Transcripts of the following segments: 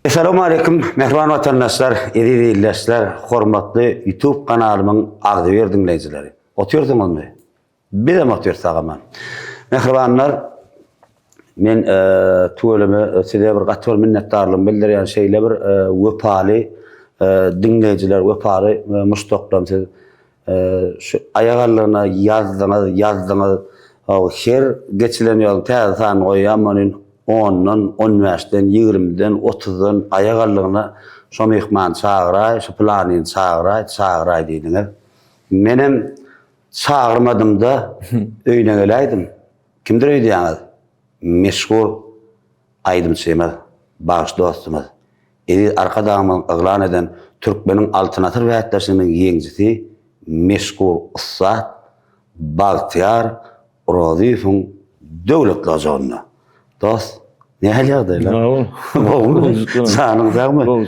Assalamu alaikum, mehriban vatandaşlar, edili illəşlər, hormatlı YouTube kanalımın ağdı verdinleyicileri. Otuyordunuz mu? Bir de mi otuyorduk? Mehribanlar, men tuğulümü, size bir katıl minnettarlığım bildiriyen şeyle bir vepali dinleyiciler, vepali müştoklam siz. Şu ayağlarına yazdığınız, her geçilen yolun tezan oyamanın 10'dan, 15'den, 20'den, 30'dan ayağlarına şu mihman çağıray, şu planin çağıray dediniz. Benim çağırmadım da öyden öyleydim. Kimdir öydeyiniz? Meşgul aydımçıyımız, bağış dostumuz. Arkadağımın ıglan eden Türkmenin altınatır ve etleşinin yeğencisi Meşgul Ussat, Bağtiyar, Rozif'in devletli ocağını. Dost, ne hal yağdaylar? Sanın dağmı?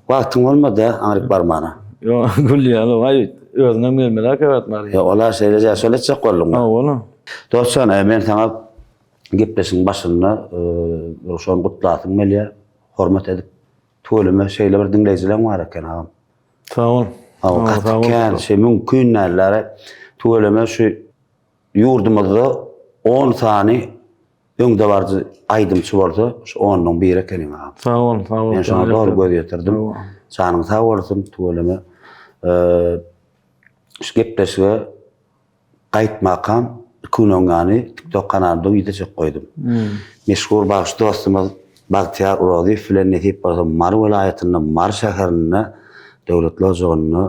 Vaktin olmadı, anırık barmağına. Yok, gülüyor. Ay, özünden gelmeler kevatmar. Ya ola şeylece söyletecek oldum. Onu. Dostum, ben sana giplesin başında son kutlatın meliye hormat edip tuğulüme şeyle bir dinleyiciler var eken ağam. Sağ ol. Katken şey mümkün nerelere tuğulüme şu yurdumuzda 10 tane öňde barjy aýdymçy bolsa, şu 10'nyň biri ekenim ağam. Sağ ol. Ben şuna doğru göz ýetirdim. Sanyň sag bolsun tuğulüme. Şu gepleşige gaýtmakam kunongany TikTok kanalynda ýetişip goýdum. Meşhur bağış dostumuz Bagtyar Rozif bilen netip bolsa Mar welaýatynyň Mar şäherine döwletli ojagyny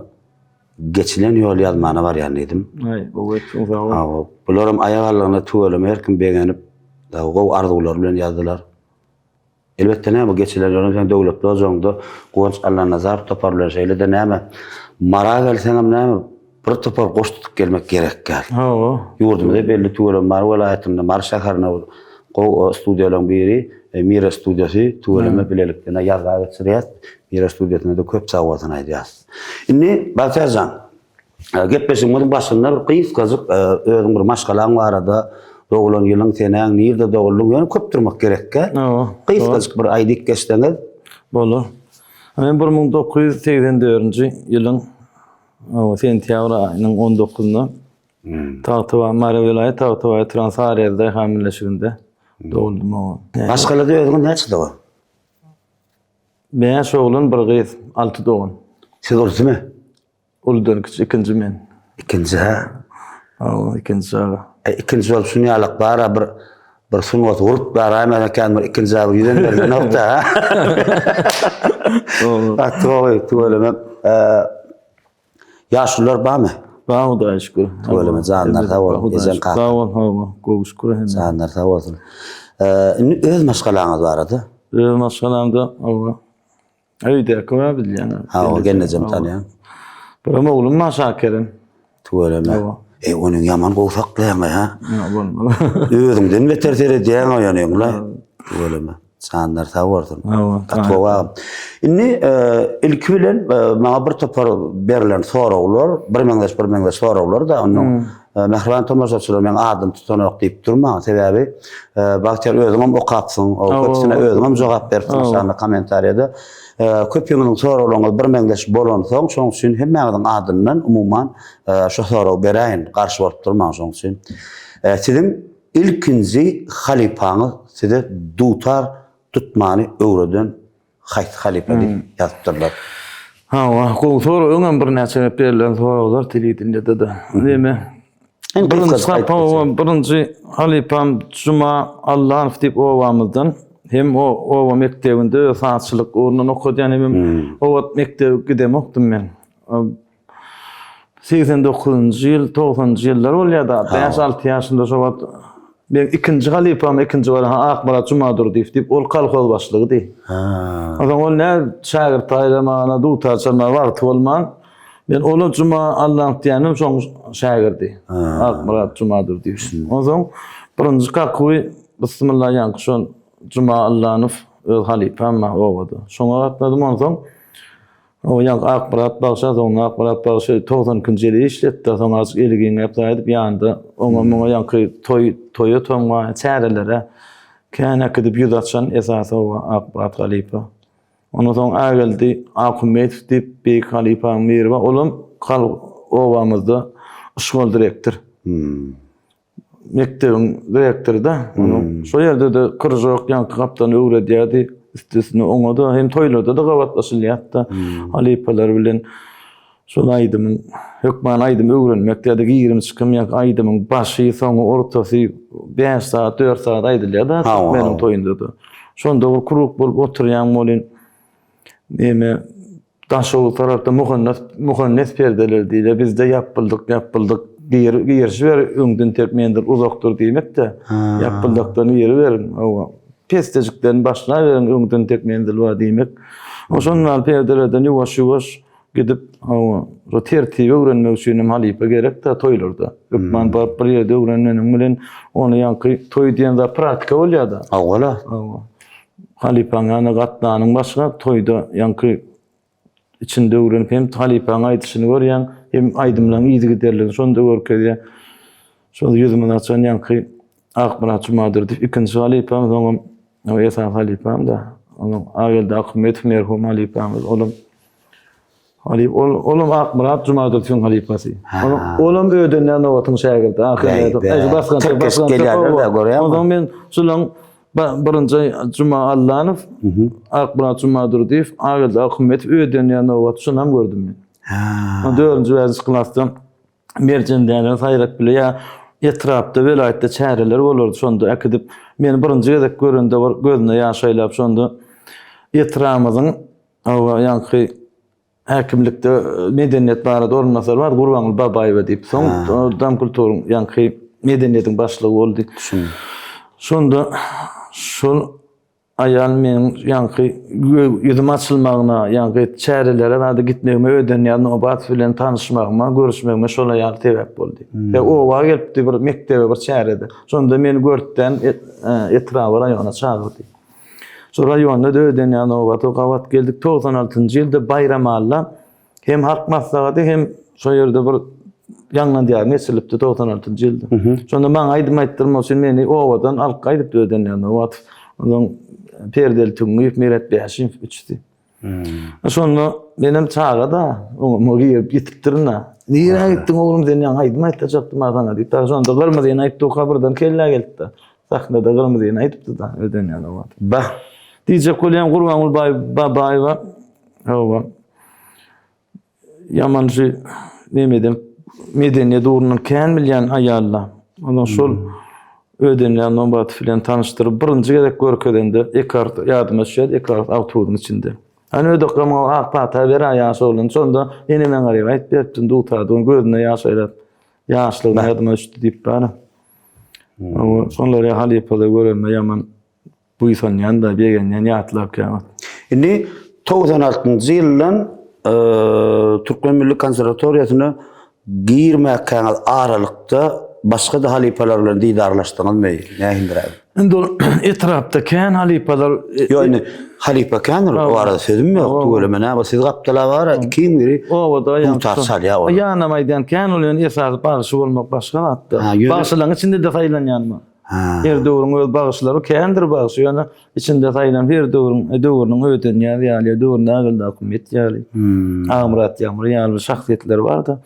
geçilen ýol ýazmany bar ýany dedim. Bu geçsin sağ ol. Bularam aýagallygyna tuğulym her kim begenip gow arzuwlar bilen ýazdylar. Elbetde näme geçilen ýolun döwletli ojagyňda Gowanç Allah nazar topar bilen şeýle-de näme mara gelseňem näme bir topar goş tutup gelmek gerek gel. Yurdumda belli tuğulym Mar welaýatynda Mar şäherine gow studiýalaryň biri Mira studiýasy tuğulymy bilelikden ýazga geçirýär. Mira studiýasyna da köp sawatyn aýdýar. Indi Bagtyarjan gepleşiňiň başynda bir gyýyf gazyk özüň bir maşgalaň barada doğulan ýylyň seneň nirde doğuldyň ýöne köp durmak gerek-ke. Gyýyf gazyk bir aýdyk geçseňiz bolar. Men 1984-nji ýylyň sentýabr aýynyň 19-nda Tawtawa Mara welaýaty Tawtawa Transarya'da hamilleşiginde doğuldum. Başgalada özüň näçe doga? Ben şoğlun bir gyýyf 6 doğun. Siz olsumy? Uldan ikinji men. İkinci ha? İkinji ağa. İkinci ol sunýalyk bara bir sunwat urup bara mekan bir ikinji ağa ýüzen berdi nokta. Tuğulym ýaşlylar barmy? Bar şükür. Tuğulym zanlar sag bol. Sağ ol. Gowy şükür. Zanlar sag bolsun. Indi öz maşgalaňyz barady. Öz maşgalamda öýde köp bilýän. O gelnejem tanýan. Bir oğlum maşakerim. Tuğulym. Onun yaman gowsaklaýan ha. Bolmaly. Özüňden beter diýen oýanyňlar. Tuğulym. Sanlar sag bolsun. Katwa. Indi ilk bilen maňa bir topar berilen sorawlar, bir meňdeş sorawlar da onuň mehriban tomaşaçylar men adym tutanok diýip durma. Sebebi Bagtyar özüňem okapsyň, o köpsine özüňem jogap berdiň şanda kommentariýada. Köp ýylyň sorawlaryň bir meňdeş bolan soň şoň üçin hemmäňiň adyndan umumyň şu soraw beräýin, garşy bolup durmaň şoň üçin. Siziň ilkinji halipaňyz size dutar tutmany öwreden halipa diýip ýazdylar. Bu soraw öňem bir näçe berilen sorawlar tilidinde de. Näme? Birinci halipam Cuma Allah'ın diýip owamyzdan hem o mektebinde saatçylyk ornun okudýan hem o mektebe gidem okudum men. 89-njy ýyl, 90-njy ýyllar bolýardy. 5-6 ýaşynda şowat ben ikinji halipam ikinji bar Akbarat Cumadur diýip ol kalkol başlygy diýip. O zaman ol ne şagirt taýlamana dutar çalma wagt bolman. Ben onu Cuma Allah'ın diýenim şoň şagirdi. Akbarat Cumadur diýip. O zaman birinji kakuy bismillah ýanky şon Cuma Allah'ın öz halipam owady. Şoňa atladym onsoň. O ýanky Akbarat bagşa soňra Akbarat bagşa 90-njy ýyly işletdi. Soň azık eligini ýapaýdyp ýandy. Oňa ýanky toýa toňa çärelere kän akıdyp ýüz açan esasy o Akbarat halipa. Ondan soň ägeldi Ahmet diýip Beýik halipanyň biri bar. Olam owamyzda şol direktor. Mektebin direktori da. Şo ýerde de kyrjak ýanky kapdan öwredýärdi. Üstesine oňa hem toýlarda da gawatlaşylýar. Halipalar bilen şol aýdymyň hökman aýdym öwrenmekde 20 çykym ýa aýdymyň başy soňy ortasy 5 saat 4 saat aýdylýar da meniň toýunda da. Şonda o kuruk bolup oturýan bolyn neme daşow tarapda muhannes perdeler diýilýär. Bizde yapyldyk giyerişi ber öňden tekmendir uzakdyr diýmek de yapyldykdan ýeri berin. Pestejikden başla berin öňden tekmendir bar diýmek. Oşondan perdelerden ýuwaş gidip tertibi öwrenmek üçin halipa gerek da toýlarda. Ökman bar bir ýerde öwrenmeniň bilen ony ýanky toý diýende praktika bolýar da. Awala. Halipanyň gatnanyň başga toýda ýanky içinde öwrenip hem halipanyň aýdyşyny görýän hem aýdymlaryň ýyzy giderligi şonda görkezýär. Şol ýüzüme açan ýanky Akbarat Jumadyr diýip ikinji halipam soňam o esas halipam da. Onuň agelde Ahmet merhum halipamyz olam Akbarat Jumadyr diýen halipasy. Olam öýdenden owatyň şägirdi. Ahirde basgan gelýärler da görýär. Onuň men şolaň birinji Juma Allanow Akbarat Jumadyr diýip agelde Ahmet öýdenden owat şonam gördüm men. Dördüncü wezir klasdan merjenlerden saýrak bile ýa etrapda welaýetde çäreler bolardy. Şonda akıdyp meni birinji gezek görende gözüne ýaş aýlap şonda etrapymyzyň ýanky häkimlikde medeniýet barada ornasar bar Gurbanuly Babaýew diýip soň dam kulturyň ýanky medeniýetiň başlygy boldy. Şonda şol aýal meniň ýanky ýüzüm açylmagyna ýanky çärelere bada gitmegime öýdenýän obat bilen tanyşmagyma görüşmegime şol aýal sebäp boldy. O wagt gelipdi bir mektebe bir çärede. Şonda meni görtden etrapy raýona çagyrdy. Şo raýonda öýdenýän obat gawat geldik 96-njy ýylda bayram alla hem halk maslahaty hem şo ýerde bir ýanlan diýär geçilipdi 96-njy ýylda. Şonda maňa aýdym aýtdyrmak üçin meni owadan alyp gaýdyp öýdenýän obat. Onuň perdeli tüňüp meret beşin üçdi. Şonu benim çağada o girip gitipdirna. Niye gittin oğlum sen ýa aýdym aýtajakdym agana diýip. Şonda gyrmyzy ýene aýtdy o kabyrdan kelle geldi. Sahnada gyrmyzy ýene aýdypdy da ödenýän o. Bah. Diýjek bolýan Gurbanuly Babaýew yamanjy nemeden medeniýet ugrundan kän bilýän aýallar. Ondan şol ödenýän obat bilen tanıştyryp birinji gezek görkezende Ekart ýadyma düşýär, Ekart awtobusyň içinde. Hani ödekme Akbarat ber aýaşy bolan şonda ene men garyp aýtyp berdim dutady, ony gözüne ýaş aýlap ýaşlygyna ýadyma düşdi diýip bara. Şonlar halipalar görelme ýaman bu insan ýanda begenýän ýatlap kämat. Indi 96-njy ýyldan Türkmen Milli Konservatoriýasyna girmek aralykda başga da halipalar bilen diýdarlaşdyňyzmy? Nähindire? Indi etrapda kän halipalar ýöne halipa kän o arada sözüm ýok. Tölemene siz gapdalar bar iki biri. Owada ýa. Tarsal ýa. Ýa namaýdan kän bolýan esas bagyşy bolmak başga hatda. Bagyşlaryň içinde de saýlanýanmy? Her döwrüň öz bagyşlary kändir bagyşy ýa içinde saýlan her döwrüň öýdenýär ýaly döwrüne agylda hökümet ýaly. Amrat ýamry ýaly şahsiýetler bardy.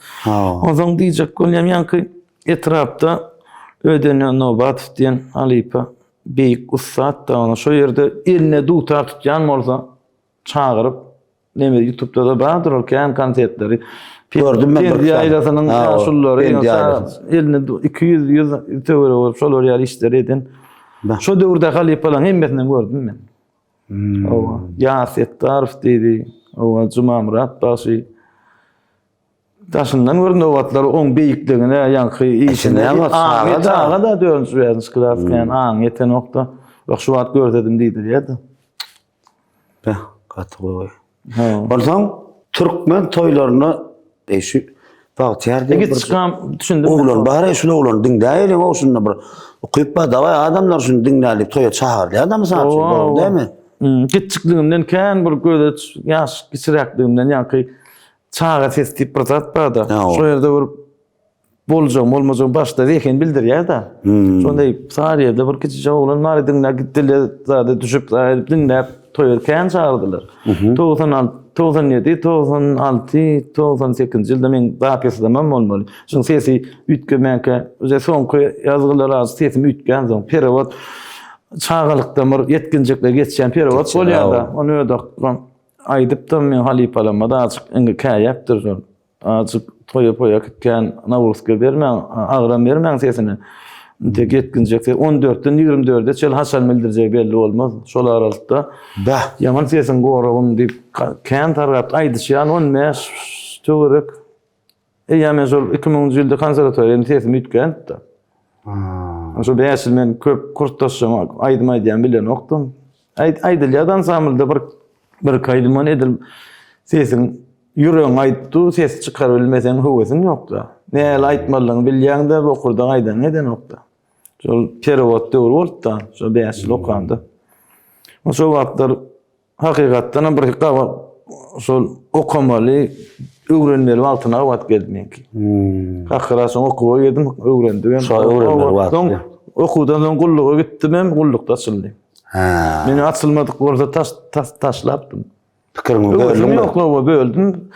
Oňdan diýjek bolýan ýanky etrapda öýdenýän nobat diýen halipa beýik ussat da onu şo ýerde eline dutar tutýan bolsa çagyryp neme YouTube'da da bardyr o kän konsertleri gördüm men bir aýlasynyň ýaşullary eline 200 töwere bolup şol ýaly işleri edin. Şo döwürde halipalar hemmetinden gördüm men. O Ýaset Tarif diýdi, o Juma Murat Basy daşyndan göründü owatlar oň beýikligine ýanky işine çağa da döwürçü ýazgys klaskan aň ýeten nokta bak şu wagt gördedim diýdi ýa-da. Beh, gatgoý. Bolsaň türkmen toýlaryna eşi wagt ýerde bir çykam düşündim. Oglan bara şunu oglan diňdäýler o şunda bir okyp badawa adamlar şunu diňdälip toýa çağırdy. Adam saçy bol, diými? Gitçikligimden kän bir göze ýaş geçirekligimden ýanky çağa sesli pırzat barda. Şo ýerde bir bolacağım olmazam başta eken bildirýär da. Şonday sariyede bir kiçi oğlan naridinle gitdiler zade düşüp dinläp toýarken çağırdylar. 97, 96, 98 ýylda men zapyaslamam bolmaly. Şoň sesi ütgemäke, öze soňky ýazgylar az sesim ütgen soň perewod çağalykda bir yetkinjekle geçen perewod bolýarda. Onu ödäkden aýdypda men halipalama azık enge käýäpdir. Azık toýa gitken Nawruzga bermäň, agram bermäň sesini. Tek yetkinjekse 14-den 24-de çel hasal bildirjek belli bolmaz. Şol aralykda ýaman sesin goragyn diýip kän tarap aýdyşýan on mes töwerek. Ýa-me şol 2000-nji ýylda konserwatoriýany sesim ütgen da. Şo beýäşil men köp kursdaşjam aýdym bilen okdum. Aýdylýar ansamblda bir kaýdyman edil sesin yüreğin aýtdy, ses çykar bilmesen höwesin ýokda. Näle aýtmalygyny bilýäňde okurda aýdan neden okda. Şol perewod döwür bolda, şol beýäşil okandy. Şol wagtlar hakykatdan bir şol okamaly, öwrenmeli wagtyna wagt gelmeňki. Hakyrasy okuwa gedim, öwrendim. Şol öwrenmeli wagt. Okudan soň gulluga gitdim, gullukda açyldy. Meni açylmadyk bolsa taşlapdym. Fikirimi böldüm.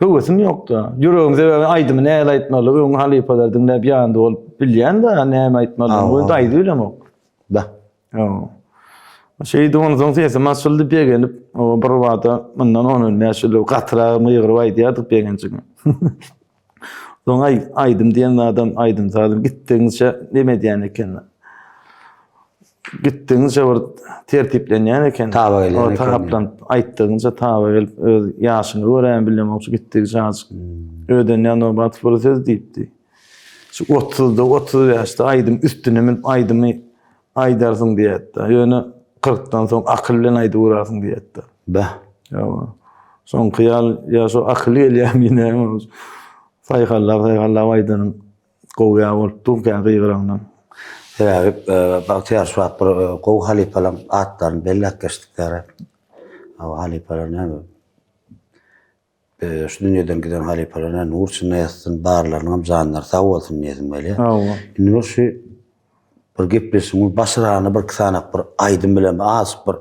Höwesim ýokda. Yüreğimde aýdym näle aýtmaly, öň halipalar dinläp ýandy bolup bilýän da näme aýtmaly, bu aýdy bilemok. Da. Şeýdi onu soň sesem açyldy begenip, o bir wagtda mundan onun mäşuli gatragym ýygyryp aýdýardyk begençiň. Soň aýdym diýen adam aýdym zadım gitdiňizçe neme diýen eken. Gitdiňizçe bir tertiplenýän eken. O tarapdan aýtdygyňça taba gelip öz ýaşyny görän bilemok gitdiňçe azık ödenýän normat proses diýipdi. Şu 30-da 30 ýaşda aýdym üstüne min aýdymy aýdarsyň diýetdi. Ýöne 40-dan soň akyl bilen aýdy gurasyň diýetdi. Soň kyýal ýa şu akyly elýär sayhallar aýdynyň gowya bolup durýan gyýgyranyň. Baktiyar suat bir qow halipalam atlarını bellak geçtikleri. Halipalar näme? Şu dünýeden giden halipalar nurçun nästin barlarynyň janlar sag bolsun diýesim gelýär. Indi şu bir gepleşim başarany bir kısanak bir aýdym bilen az bir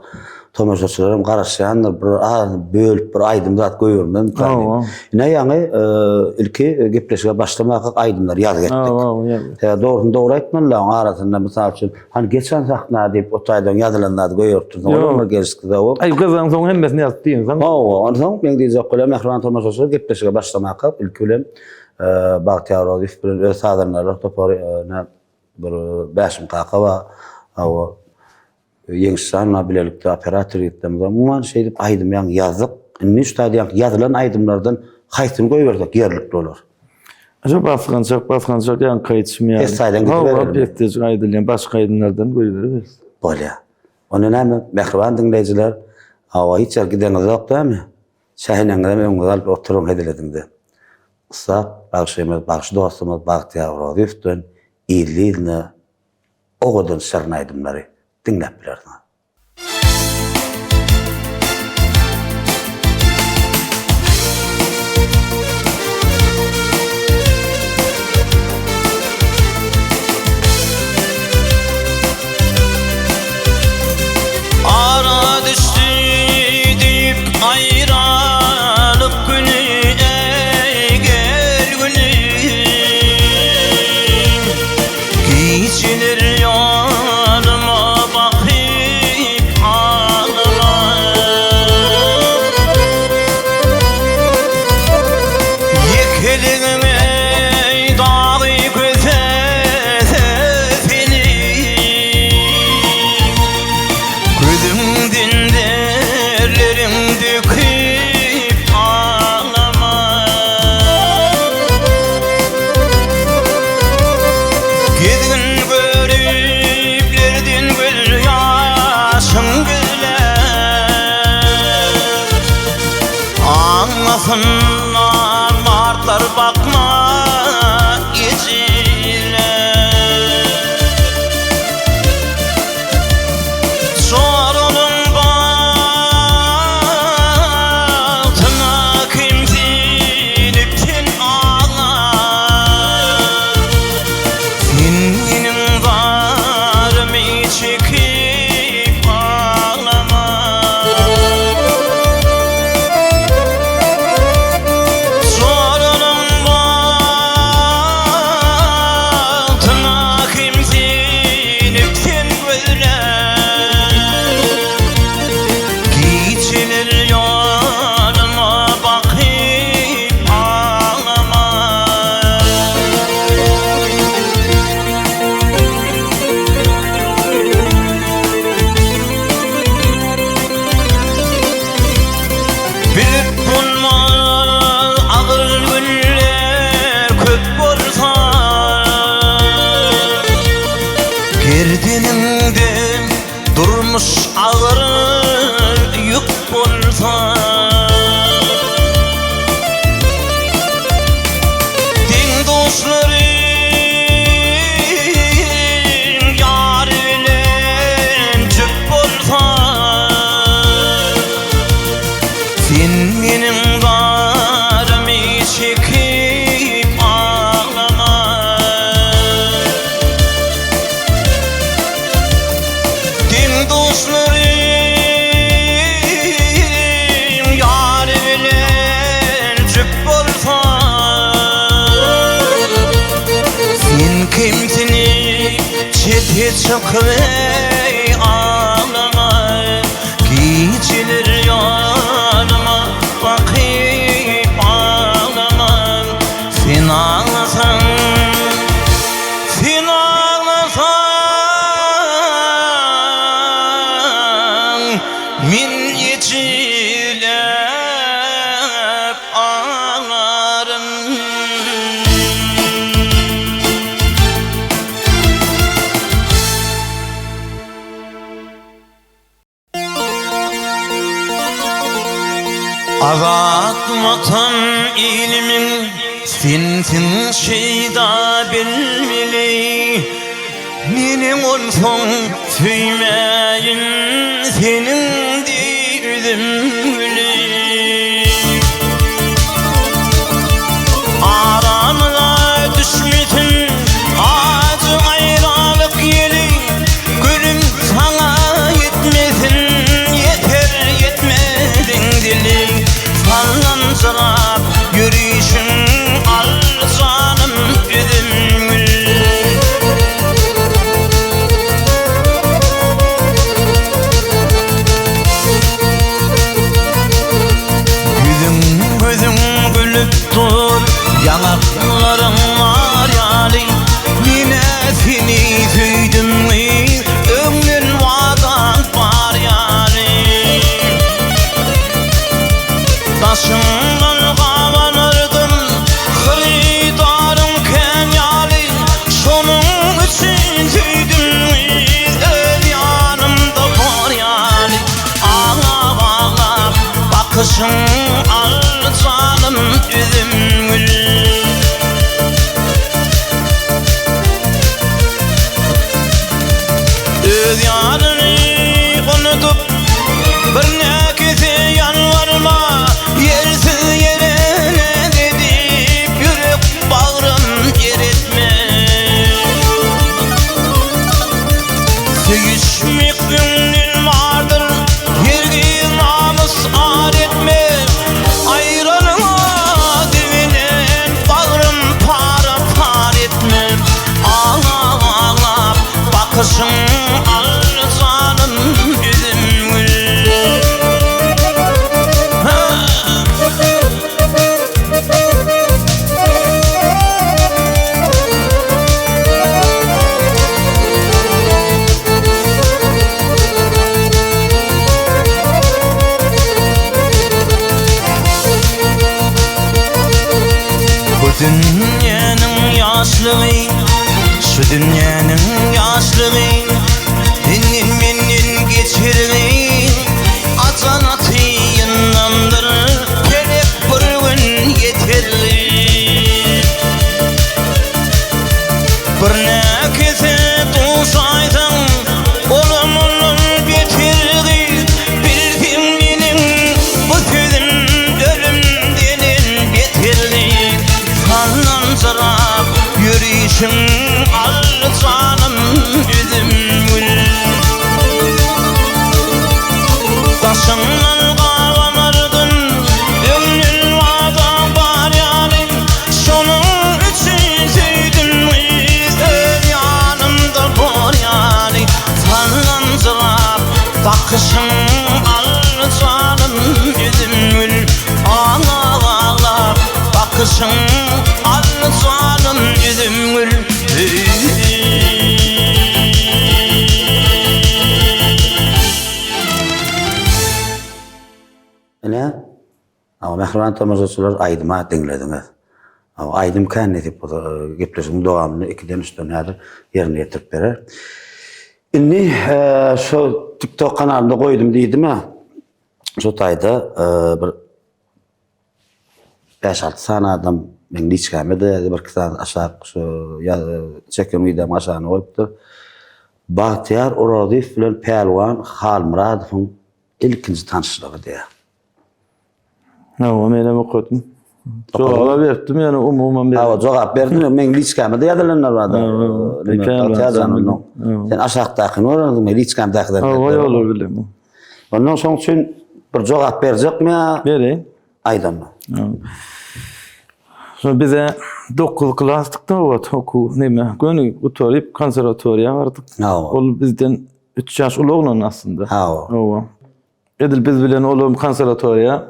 tomaşaçylarym garaşýandyr, bir bölüp bir aýdym zat goýurmam. Näýäňi ilki gepleşige başlamak aýdymlar ýaz getdik. Dogry aýtmalylar arasynda mysal üçin hani geçen sahna diýip otaýdan ýazylanlar goýurdy. Olar gerçekde o. Ay gyzyň soň hemmesini ýazypdyň. Onu soň men diýjek bolýar mehriban tomaşaçylar gepleşige başlamak ilki bilen Bahtiyar Rauf bilen öz sadarlar topar bir başym kaka we Yeňşan bilelikde operator etdim. Umuman şeýdip aýdym ýa ýazyp, indi stadiýan ýazylan aýdymlardan haýsyny goýberdik ýerlikde olar. Aja basgançak ýa kaýtşmy ýa. Esaýdan gitberdi. Aýdylýan başga aýdymlardan goýberibez. Bolýar. Onu näme mehriban dinleýijiler, awa hiç gideniz ýok dämi? Şäherňizde men galyp oturup ediledimde. Usap, bagşy dostumyz Bahtiyar Raufdan ýyllyny ogadan şerň aýdymlary dinläp bilerdiň. Ara düştü deyip ayrılık günü, ey gel gülüm. Geçilir yanıma bakıp ağlar. Yekelime dağı göze gözümden derlerim döküp ağlama. Gezgin görüplerden gül yaşım güler. Anlasınlar martlar bakma geceler. Sorunun altına kim siniptin ağlar. Dininde durmuş ağır yük bolsa, din dostların yar bilen cüp bolsa, sen menim darımı çekip ağlama. Din dostların yar bilen cüp bolsa, sen kimsini çete çıkıp ağlama. Geceler yanıma bakıp ağlama. Sen ağlasan, sen ağlasan, min içilep ağlarım. Azat vatan ilmin sensin şeyda bilmeli. Menin olsun söymeyin senin dürdümlü. Aramına düşmesin acı ayrılık yeli. Gülüm sana yetmesin, yeter yetmedin dili. Sallansırap yürüyüşün al canım üzümül. Gözüm gülüp dur, yanaklarım var yani. Yine seni söyledim mi, ömrün vadan var yani. Taşımdan kavanırdım, hırdarım kenyali. Şunun için söyledim mi, öl yanımda var yani. Ağlap ağlap bakışın al canım üzümül. Öz yanını unutup bir nekese yalvarma. Yersiz yere ne dedip yürek bağrım yer etme. Sevişmek gönlün vardır, yergi namus ar etme. Ayrılığa divinen bağrım para par etme. Ağlap ağlap bakışın al canım üzümül. Bu dünyanın yaşlığı, şu dünyanın yaşlığı, benim geçirdiği atanatı yanındır. Gerek bir gün yeterli. Bir nekese tuğsaydan olumlu bitirdi. Bildim benim bu sözüm ölümden beterli. Sallansırap yürüyüşün al canım üzümül. Taşımdan kavanırdın, ömrün vadan var yani. Şunun için söyledim mi, öl yanımda var yani. Sallansırap bakışın al canım üzümül. Ağlap ağlap bakışın al canım üzümül. Ne? Ama mehriban tomuzçular aydıma dinlediniz. Ama aydım kan etip gepleşiň dowamyny 2-den 3 dönedir yerine getirip berer. Inni şu TikTok kanalında koydum diýdim-mi? Şu taýda bir 5-6 sana adam men liçkämede bir kısa aşağı şu çekim videom aşağına koyupdyr. Bahtiyar Oradif bilen Pelwan Halmuradowyň ilkinji tanışlygy diýär. Ha, men okudum. Jogap berdim yani umuman berdim. Ha, jogap berdim. Men liçkämede ýazylanlar bardy. Sen aşağıdakyny öwrendim, liçkämdekiler. Ha, olur bilem. Ondan soň üçin bir jogap berjekmi? Bereyim. Aýdanma. So bize 9 klaslıkta oku neme gönü oturup konservatoriýa bardyk. Ol bizden 3 ýaş uluglan aslında. Ha. Edil biz bilen olum konservatoriýa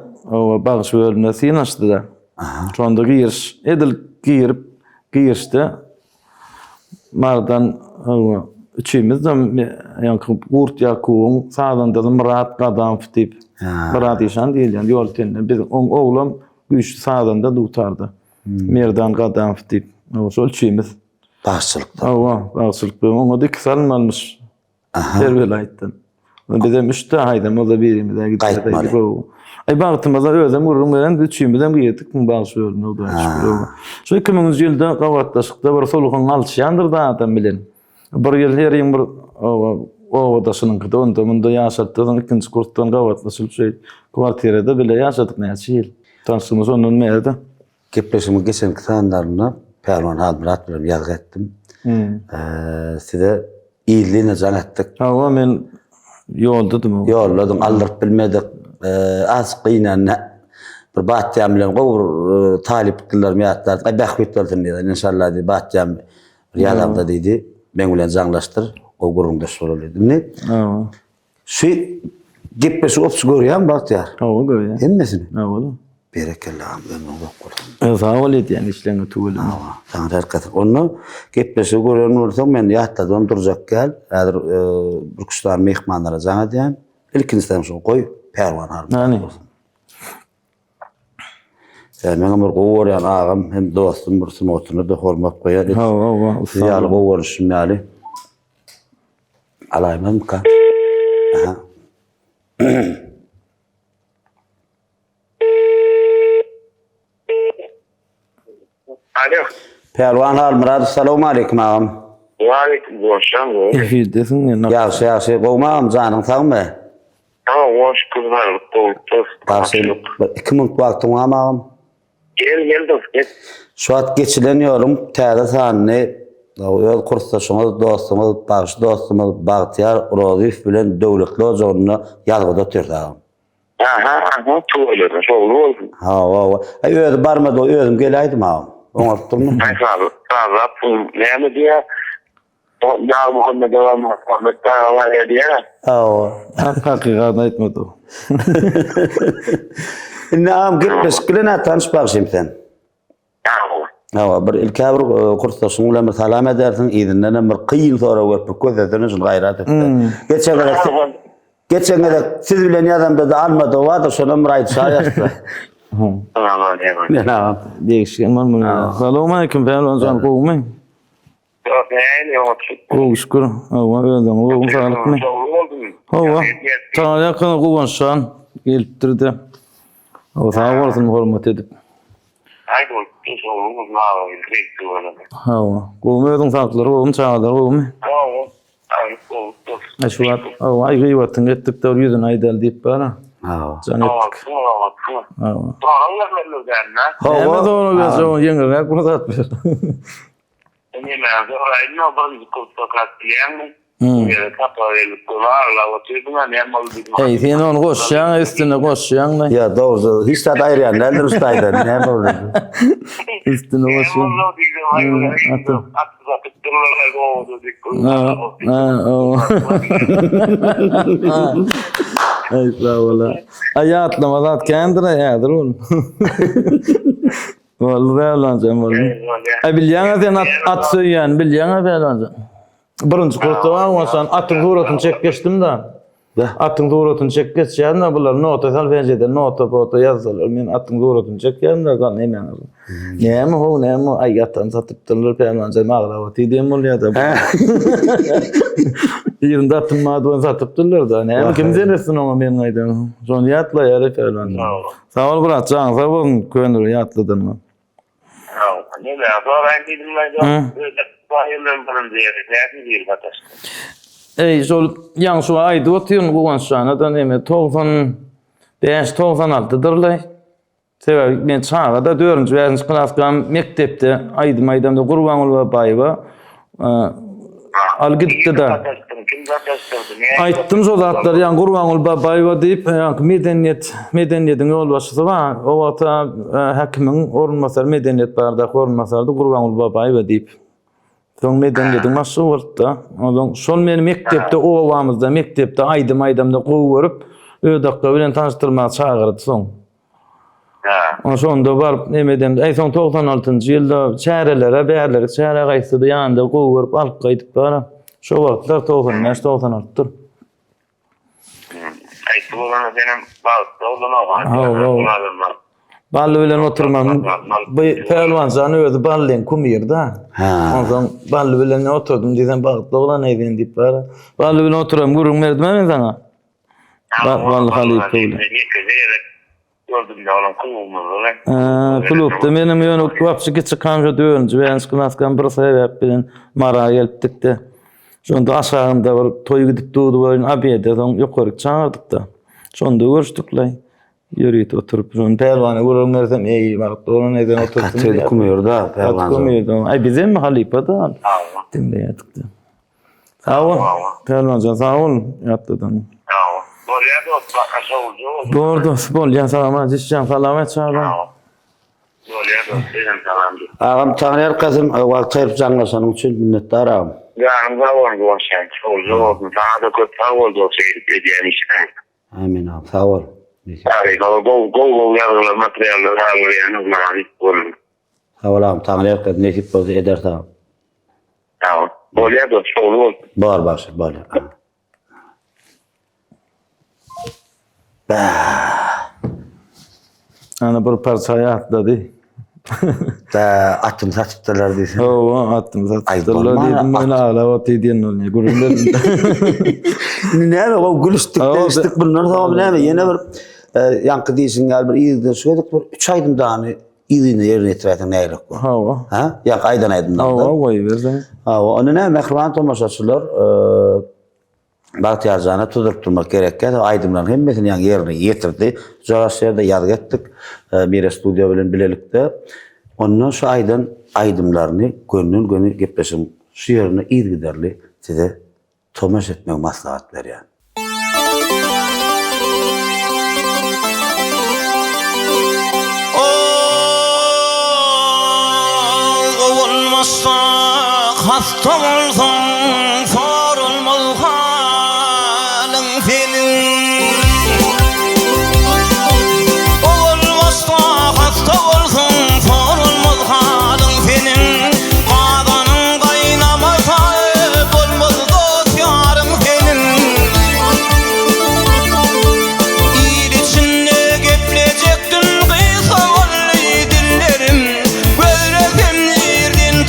bagyş bölümine synaşdylar. Şonda giriş. Edil girişde mardan üçimiz de ýa-ni Gurt Ýakubyň sağdan da Murat Gadam diýip Murat ýaşan diýil ýa-ni ýol tenine biz oğlum güýçli sağdan da tutardy. Merdan Gadam diýip şol üçimiz Başçylykda. Başçylyk bilen oňa da 2 salym almış. Her welaýetden. Bize 3 aýdym, o da birimize gitdi. Ay bagtymyza özüm ururum bilen üçümizden gitdik bu bagyş bölümine o da. Şu 2000-nji ýylda gawatdaşykda bir soluğun alçyandyr da adam bilen. Bir ýyl herýin bir owadaşynyň onda munda ýaşatdyň ikinji kursdan gawatdaşyp şey kwartirada bile ýaşadyk näçe ýyl. Tanışymyz ondan merde. Gepleşimi geçenki sanlarına Pelwan Halmurat bilen ýazgy etdim. Size iyiliğine can ettik. Ha, men yolladım, aldyryp bilmedik. Az qynan bir batýam bilen gowur talip kıllar miýatlar. Ay bahwetlerdim diýdi. Inşallah diýdi batýam bir ýalamda diýdi. Men bilen jaňlaşdyr. O guruldaş bolardy. Ne? Şu gepleşip opsy görýän batýar. Görýän. Hemmesini. Ola. Berekellah ben onu Sağ ol yani işlerini tuğulun. Tamam herkese. Onu gepleşip görýän bolsam men ýatladım durjak gel. Häzir bir kuşlar mehmanlara jaňa diýen. İlkinciden şu koy Pelwan Halmurat. Men bir gowurýan agam hem dostum bir smotuny da hormat goýar. Ha. Ýaly gowuruşym ýaly. Alaýmam ka. Aha. Alo. Pelwan Halmurat, assalamu aleykum agam. Waaleykum selam. Efidesin ya. Ýaşy, gowmam janyň sagmy? Hoş kızlar, Başyl 2 minut wagtyň agam. Geldim. Şu at geçileniyorum. Täze sanyny ýol kursdaşyňyz, dostumyz, bagyş dostumyz Bahtiyar Oradif bilen döwletli ojagyna ýazgyda oturdy agam. Tuğulun, şoğlu olsun. Ha. Ay özü barmady, özüm gelaýdym agam. Oňatdymmy? Sağ näme diýär? Ya Muhammed devam Muhammed taala diýär. Hakykat aýtmady. Näme gepleşiklerine tanışmak sen. Ha, bir ilkabir kursdaşyň bilen bir salam edersiň, izinden bir kıyın sonra görüp gözlediniň üçin gaýrat etdi. Geçen gede siz bilen ýazamda da almady wadyr, şonu muraýt şaýatdy. Tamam. Değişken var mı? Selamun aleyküm Pelwan can gowmy? Şükür. Özüm sağlıkmy? Hawa. Taňa ýakyn gowunşan gelipdirdi. O sağ bolsun hormat edip. Hawa. Gowmy özüň saklary gowmy çağlar gowmy? Aşwat. Hawa aýgy wagtyň etdik de ýüzüň aýdal diýip bara. Ha. Can etdik. Hawa. Hawa doğru gözü ýeňe gurzat ber. Hey, sen onu goşýan, üstüne goşýan. Ya doğru. Hiç de aýrýan, näler ustaýdy, näme boldy? Üstüne goşýan. Ay sağ ola. Aýatlama zat kendine ýadyr ol. Vallahi alancam vallahi. Ay bilýän sen at söýýän, bilýän alancam. Birinji kursda oňaşan atyň duratyny çekgeçdim da. Atyň duratyny çekgeçýän da bular nota salfejede nota ýazdylar. Men atyň duratyny çekýän da gal näme. Näme ho näme aýatan satypdyrlar Pelwan jamağa diýdim bolýar da. Yerinde atılmadığı satıptırlar da. Ne kim zenesin ama men aydan. Son yatla yere falan. Sağ ol Murat, can sağ ol. Könür yatladın mı? Ne de ben dedim ben bayıldım bunun diye. Ne diyeyim bataş. Ey şol yansy aýdy otyň guwançana neme 95-96-dyrlar. Sebäbi men çağda 4-nji wärnç klasdan mektepde aýdym-aýdymda Gurbanuly Babaýewa algydykda da aýtdym şol zatlar ýa Gurbanuly Babaýewa diýip medeniýetiň ýol başçysy bar. O wagtda hakimiň orunmasary medeniýet barda orunmasary Gurbanuly Babaýewa diýip. Soň medeniýetiň başçysy boldy. Oňdan şol meni mektepde owamyzda mektepde aýdym-aýdymda gowy görüp öýdakda bilen tanıştyrmagy çagyrdy soň. Şonda barıp nemeden soň 96-njy ýylda çärelere bärleri çäre gaýsydy ýanynda gowy görüp alyp gaýdyp bara. Şo wagtlar 95-96-dyr. Aytdylar benim bağlı Ballı bilen oturmam. Bu pelwanjany özü ballen kumyrda. Ondan ballı bilen oturdum diýsem bagtda olan eýden diýip bara. Ballı bilen oturam gurun berdim men sana. Ballı halyp öyle. Gördüm de olan kulübümüz. Klubda menim ýöne wapşy geçikanja döwünji wärnç klaskan bir sebäp bilen mara geldik de. Şonda aşağında bir toý gidip durdy bolan abiyede soň ýokaryk çağırdyk da. Şonda görüşdükler. Yürüyüp oturup şonu pelwana gurun bersem bagtda olan eýden oturup Katry kumyrda pelwan. Ay bizim mi halipada? Dinleýärdik de. Sağ ol. Pelwanjan sağ ol. Ýatladan. Doğru, bol salamat, işcan salamat çağırın. Ağam Tanrı kızım, wagt çayıp janlaşanyň üçin minnetdar ağam. Yani var bu şans. Oldu. Daha da kötü oldu diyen işte. Amin ağam, sağ ol. Yani go yazılı materyallar yani oldu. Sağ ol ağam, Tanrı kızım nesip bolsa eder ağam. Tamam. Bolýar da oldu. Bar başy, bolýar. Ana bir parça ýatlady. Da atym satypdylar diýsin. Atym satypdylar diýdim men ala diýen ol. Gurunlar. Näme o gülüşdik deşdik bunlar tamam näme ýene bir ýanky diýsin gal bir ýylda şöyle bir 3 aýdym dany ýylyny ýerine ýetirýän näýlik bu. Ha? Ýa aýdan aýdymdan. Goý bersen. Onu näme mehriban tomaşaçylar Bahtiyar Can'a tutup durmak gerekken aydımların hemmesini yani yerine getirdi. Coğrafyada yad ettik. Bir stüdyo bilen bilelikde. Ondan şu aydımlarını gönül gepleşim şu yerine iyi giderli size tomaş etmek maslahatlar yani. Olmazsa hasta olsam sorulmaz halin senin. Olmazsa hasta olsam sorulmaz halin senin. Qadanın qaynamasa olmaz dost yarın senin. İl içinde geplecektin kıysa vallahi dillerim.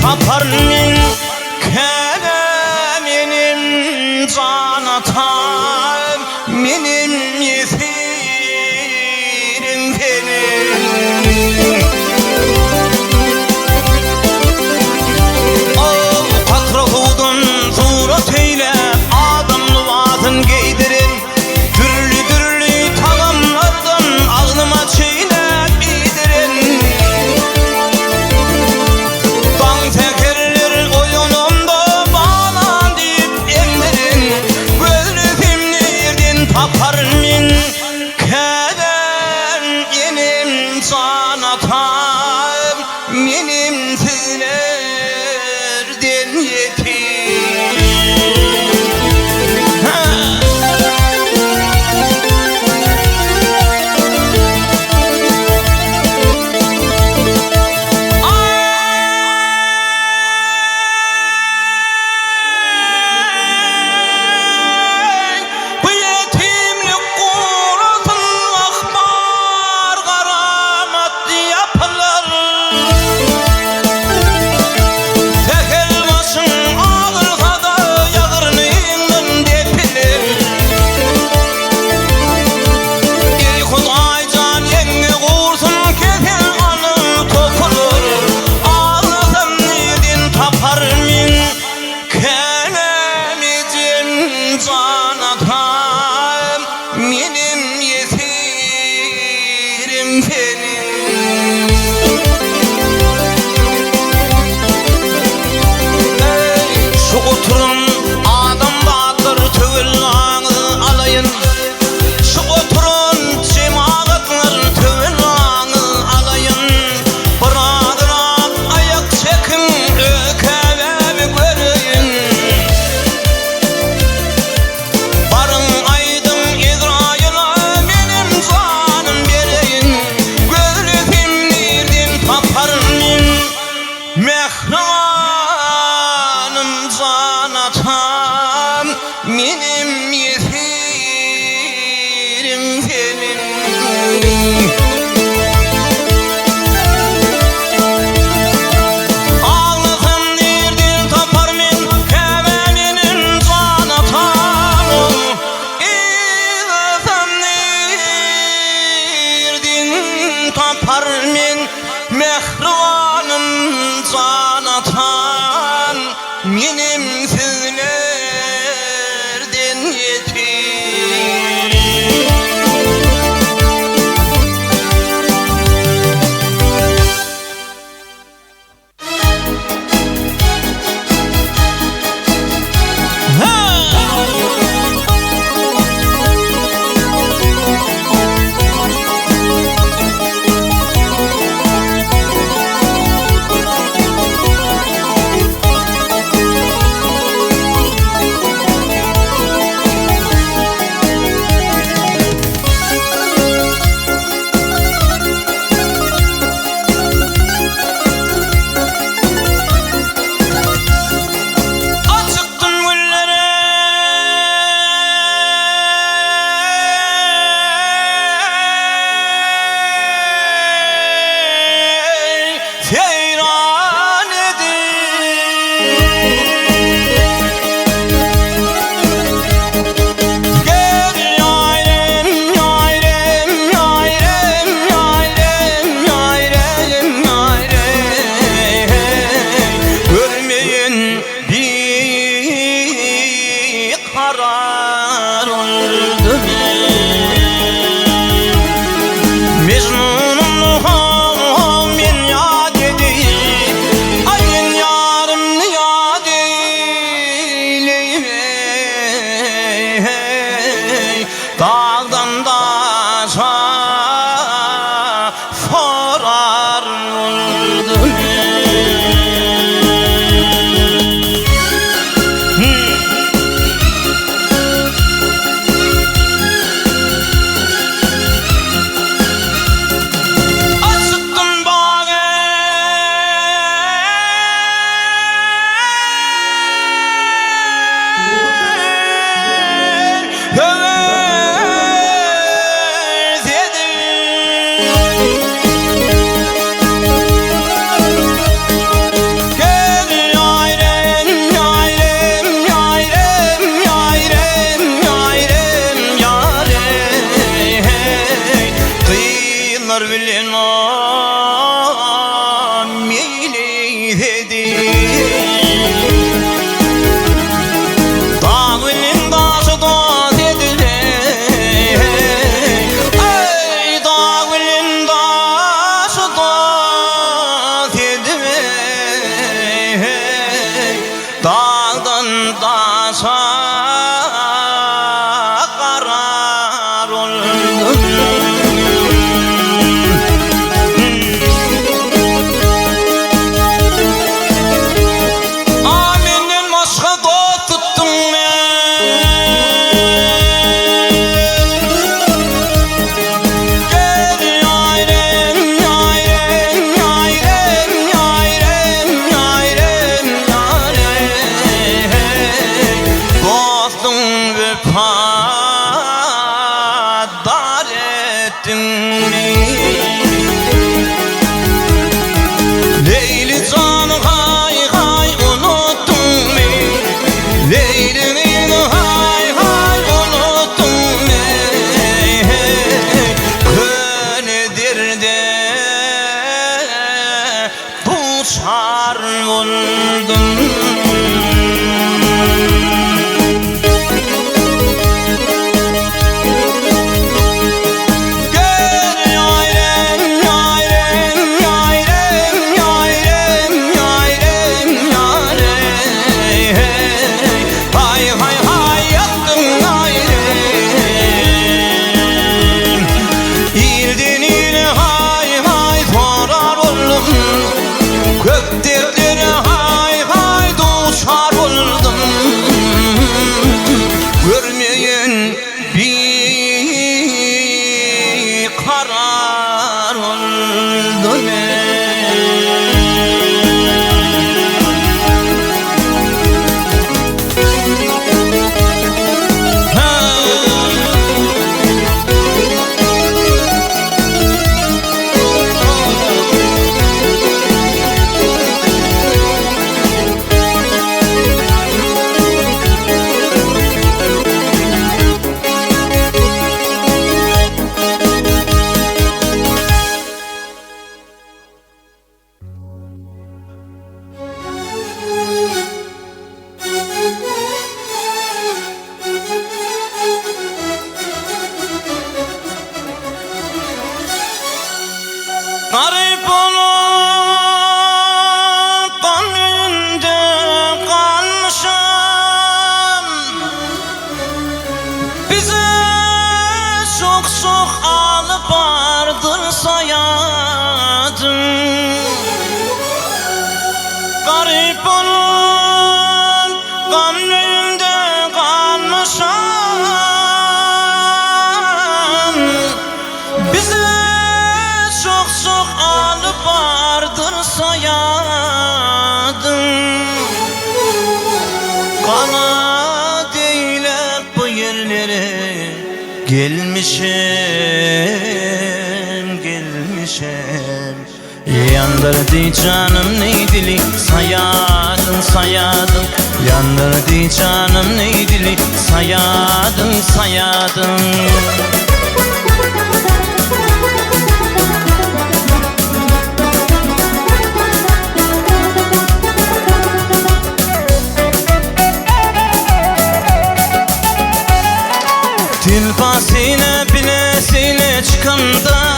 Taparmin kelemenin canatar benim yesirim benim. Al patrahudun surat eyle adamlı vazın giydirin. Türlü tamamlardan ağlıma çeylep idirin. Tekerler oyunumda bana deyip emlerin. Gözlüğümle yesirim senin. Ağlasam nereden tapar men hevenin can atam. Ağlasam nereden tapar men mehribanın can atan. Benim sizlerden yetim. Açıktın güllere seyran edin. Gel yayrem, yayrem, yayrem, yayrem, yayrem, yayrem. Görmeyin bir karar oldu. Mecnunum men yad edeyim. Ay men yarımni yad eyleyim. Dağdan daşa sorar oldum. Açıktım bağı höz edin. Gel yayrem, yayrem, yayrem, yayrem, yayrem, yayrem. Kıyılar bilen o dağ bilen daşı dost edilir. Ay dağ bilen daşı dost edilir. Dağdan daşa karar oldum. Aminden başka dost tuttum ben. Gel yayrem, yayrem, yayrem, yayrem, yayrem, yayrem. Dostum vefadar ettin beni. Leyli canı hay hay unuttun beni. Leyli'nin hay hay unuttun beni. Könedir de duşar oldum. çok alıp vardır sayadım. Garip olan gönlümde kalmışam. Bize çok alıp vardır sayadım. Kana değilip bu yerlere gelmişim. Yandırdı canım neydili sayadım. Yandırdı canım neydili sayadım. Tilpasine bilesine çıkımda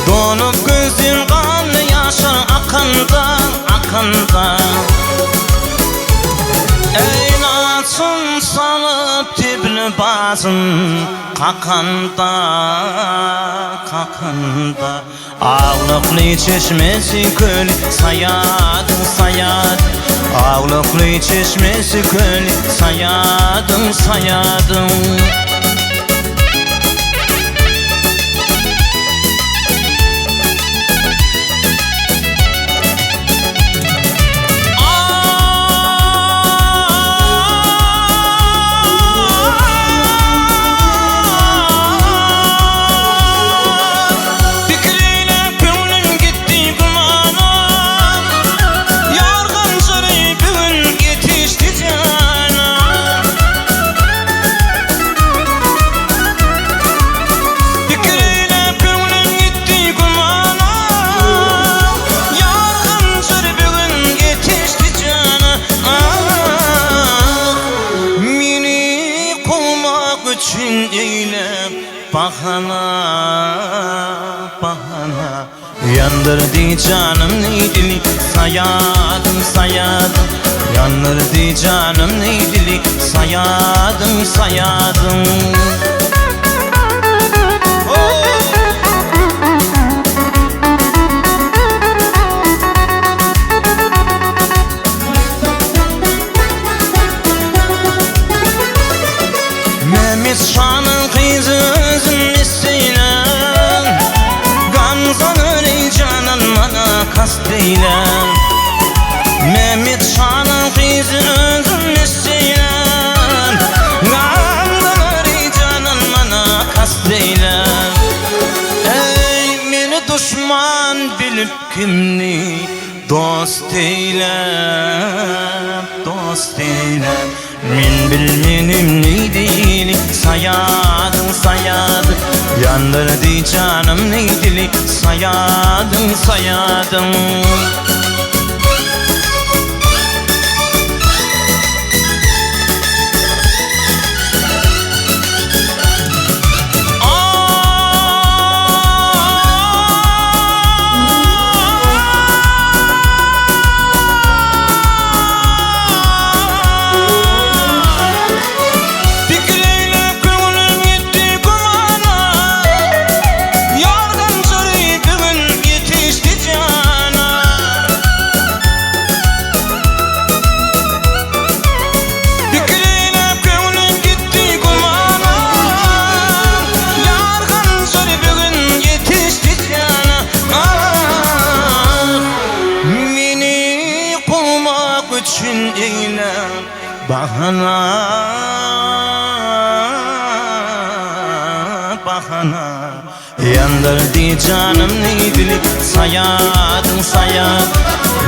donup gözün kanlı yaşar akanda Ey naçın salıp dibini bazın kakanda Ağlıklı çeşmesi köl sayadım. Ağlıklı çeşmesi köl sayadım. Bahana yandırdı canım neydili sayadım. Yandırdı canım neydili sayadım. Mehmet Şah'ın kızı özüm isteylem. Gamzanır ey canan bana kasteyler. Mehmet Şah'ın kızı özüm isteylem. Gamzanır ey canan bana kasteyler. Ey beni düşman bilip kimni dost eylem. Men bilmenim neydili sayadım. Yandırdı canım neydili sayadım. Bahana yandırdı canım neydili sayadım.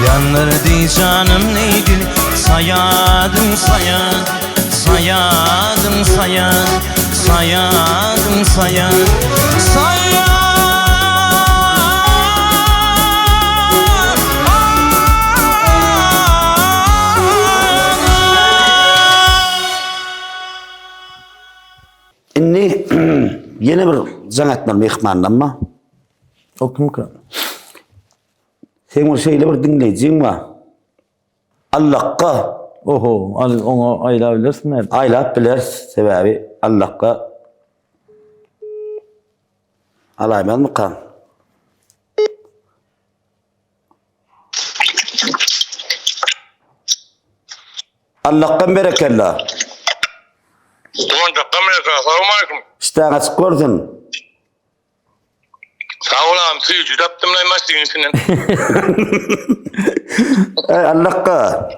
Yandırdı canım neydili sayadım. Inni yeni bir zanatlar mehmandan mı? O kim ki? Sen o şeyle bir dinleyeceğin var. Allah'a Oho, onu ayılabilirsin mi? Aylap biler sebebi Allah'a alaymaz mı kan? Allah'tan berekallah. Ulan kaptan Amerika, selamünaleyküm. İşte açık gördün. Sağ ol ağam, suyu cüdaptım lan maçtığın içinden. Allah'a.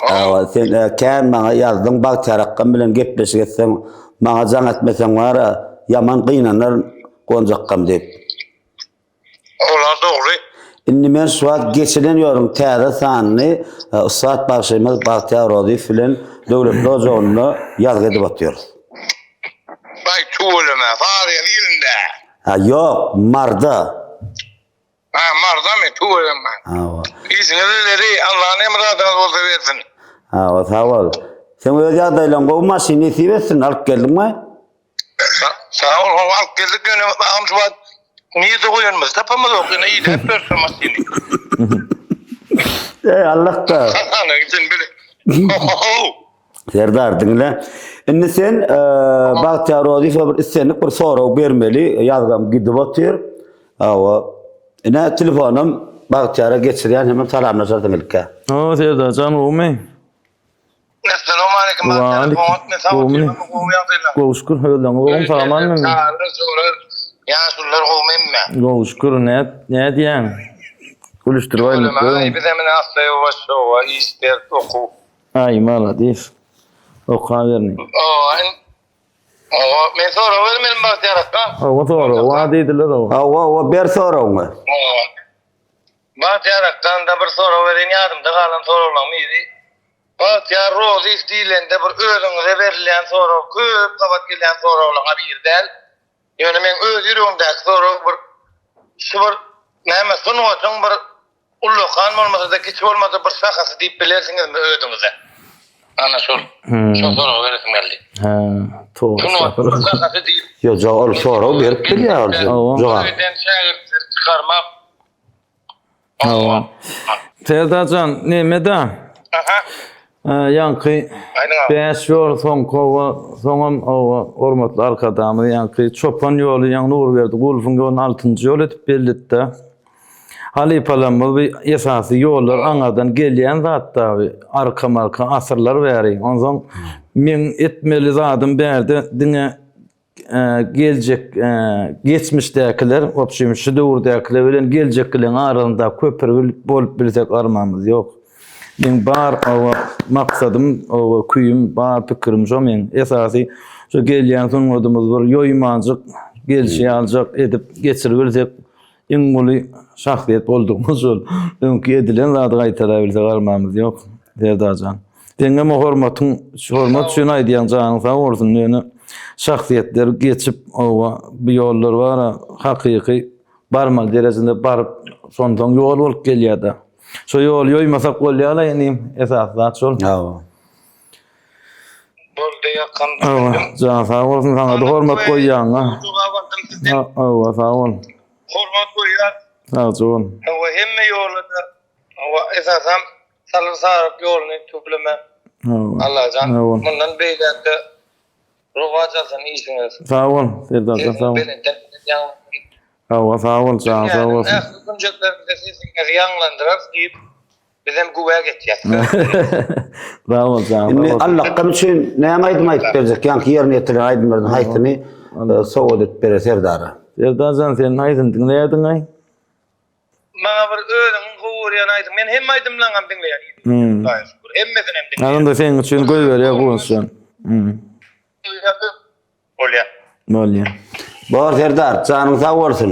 Awa sen kän bana yazdın bak çarakkan bilen gepleşip etsen bana can etmesen var ya, yaman kıynanar gonjakkam deyip. Ola doğru. Inni men şu an geçileniyorum täze sanny Üstad Başymyz Bahtiyar Rodi filan döwlet lojogyny ýazgy edip atýarys. Bay tuğulama, fariye dilinde. Ha yok marda. Ha marda mı tuğulama? Awa. İzmirlileri Allah'ın emradına olsa versin. Awa sağ ol. Sen o ýagdaýlaryň bu maşyny siwetsin alyp geldinmi? Sağ ol, halk geldik yönü ağam şu an. Niye de koyunmaz? Tapamaz o yine iyi de hep versin maçtığını. Allah da. Ne gitsin bile. Serdar dinle. Indi sen Bahtiyar Rodi bir istenlik bir soraw bermeli ýazgam gidip atýar. Awa. Ine telefonum Bahtiyar'a geçirýän hemen salamlaşardym ilke. O Serdar can olmy. Esselamu aleyküm. Gowuşkur hölen oğlum tamam mı? Yaşullar olmayayım mı? Gowuşkur ne diýen? Gülüşdirýän. Bir de mene hasta yavaş o ister oku. Ay maladies. Okaverni. Men sonra vermedim bak yaraktan. O doğru. O dediler o. Awa ber sorawmy? Bak yaraktan da bir sonra verin yardım da kalan sorulan mıydı? Bak ya roz istilende bir özüňize berilen soru köp kabat gelen sorulan bir del. Yani men öz ýüregimdäki soru bir şur näme sunuwasyň bir ullukan bolmasa da kiç bolmasa bir şakasy diýip bilersiňizmi özüňize? Ana şol. Şol soru veresim geldi. Ha, toğru. Sunuwasyň şakasy diýip. Yo jogol soraw berip bilýär. Jogol. Öýden şagirdler çıkarmak. Tamam. Serdarcan nemede? Aha. Yankı Aynen. 5 ýol soň kowa soňam hormatly arkadamy yankı çopan ýoly ýa nur berdi. Gulfun ýolun 6-njy ýol etip belletdi. Halipalan bu esasy ýollar aňadan gelýän zatda arka marka asyrlar bäri. Ondan men etmeli zadym berdi diňe geljek geçmişdekiler, opşym şu döwürdekiler bilen geljeklerin arasynda köpürgül bolup bilsek armamyz ýok. Men bar o maksadym, o küýüm, bar pikirim şo men esasy şu gelýän soňdumyz bir ýoýmanjyk gelşi aljak edip geçirbilsek iň muly şahsiýet boldugymyz şol. Öňki edilen zady gaýtara bilsek armamyz ýok. Serdarjan. Deňe hormatyň, hormat şunu aýdýan janyň sag bolsun. Ýöne şahsiýetler geçip o bu ýollar bar, hakyky barmal derejesinde barıp sondan ýol bolup gelýär. Şo ýol ýoýmasak bolýar ýani esas zat şol. Awa. Boldy ýakan. Awa, jan sag bolsun sana da hormat goýýan ha. Awa, sag ol. Hormat goýýar. Sag ol. Awa hemme ýolda. Awa esasam salysarak ýoluny töpleme. Allah jan. Mundan beýlerde rowajasan işiniz. Sag ol, Serdarjan sag ol. Awa, sag ol, jan sag ol. Günjeklerinde siziňi ýanglandyrar diýip bizem güwä geçýär. Sag ol, jan. Inni Allah'tan üçin näme aýdym aýdyp berjek? Ýa-ni ýerine ýetiren aýdymlaryň haýtyny sowat edip berer Serdara. Serdarjan sen haýdyn dinleýärdiň aý? Maňa bir özüň gowurýan aýdym. Men hem aýdymlaňam dinleýär. Hemmesini hem dinleýär. Anda sen üçin goý berýär bolsun. Bolýar. Bolýar. Bar Serdar, janyň sag bolsun.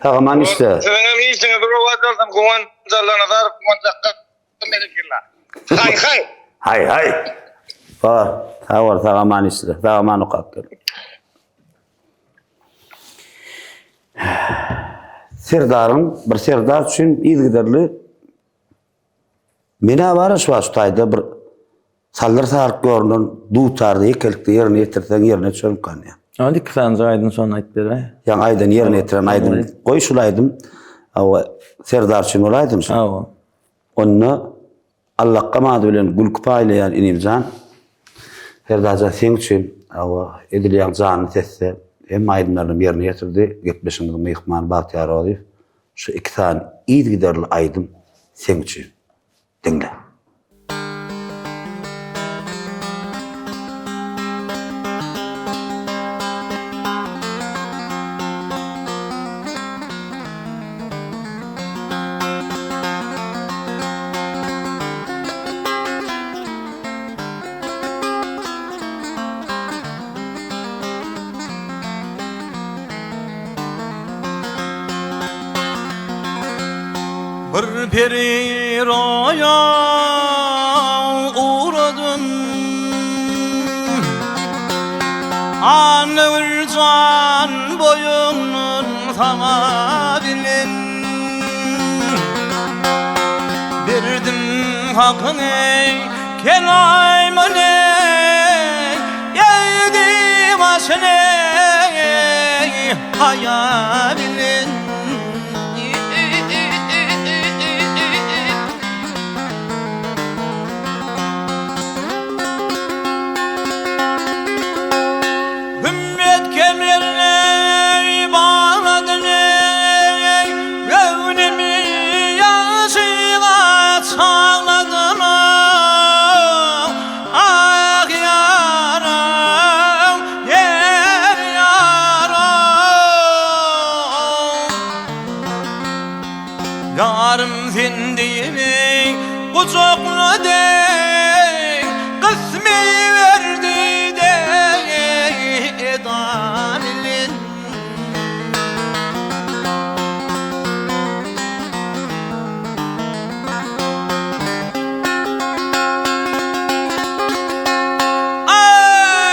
Tagaman işte. Senem işine bir rowajasan gowan zallana zarp manjakka melekilla. Hay hay. Hay. Bar, tagaman işte. Tagaman okap gel. Serdarın, bir Serdar üçün izgiderli mena bara şu aştaýda bir sallar sarık görünen dutardy ekelikde ýerine ýetirsen ýerine çönkan ýa. Andi kısan aydın son aýt berä. Ýa aýdan ýerine ýetiren aýdym goý şulaýdym. Awa Serdar üçün olaýdym. Awa. Onu Allah qamady bilen gülküp aýlaýan inimjan her daja sen üçin awa edilýän jany tesse hem aýdymlaryny ýerine ýetirdi. Gepleşimiň mehmany Bagtyar Oziýew şu iki tane iyi giderli aydym sen üçin. Dinle. Bir peri roya uğradım Anıl can boyunun sana bilin Verdim hakkını kenaymını Yevdim aşını hayalin Yarım zindini kucakladı Kısmi verdi de edanilin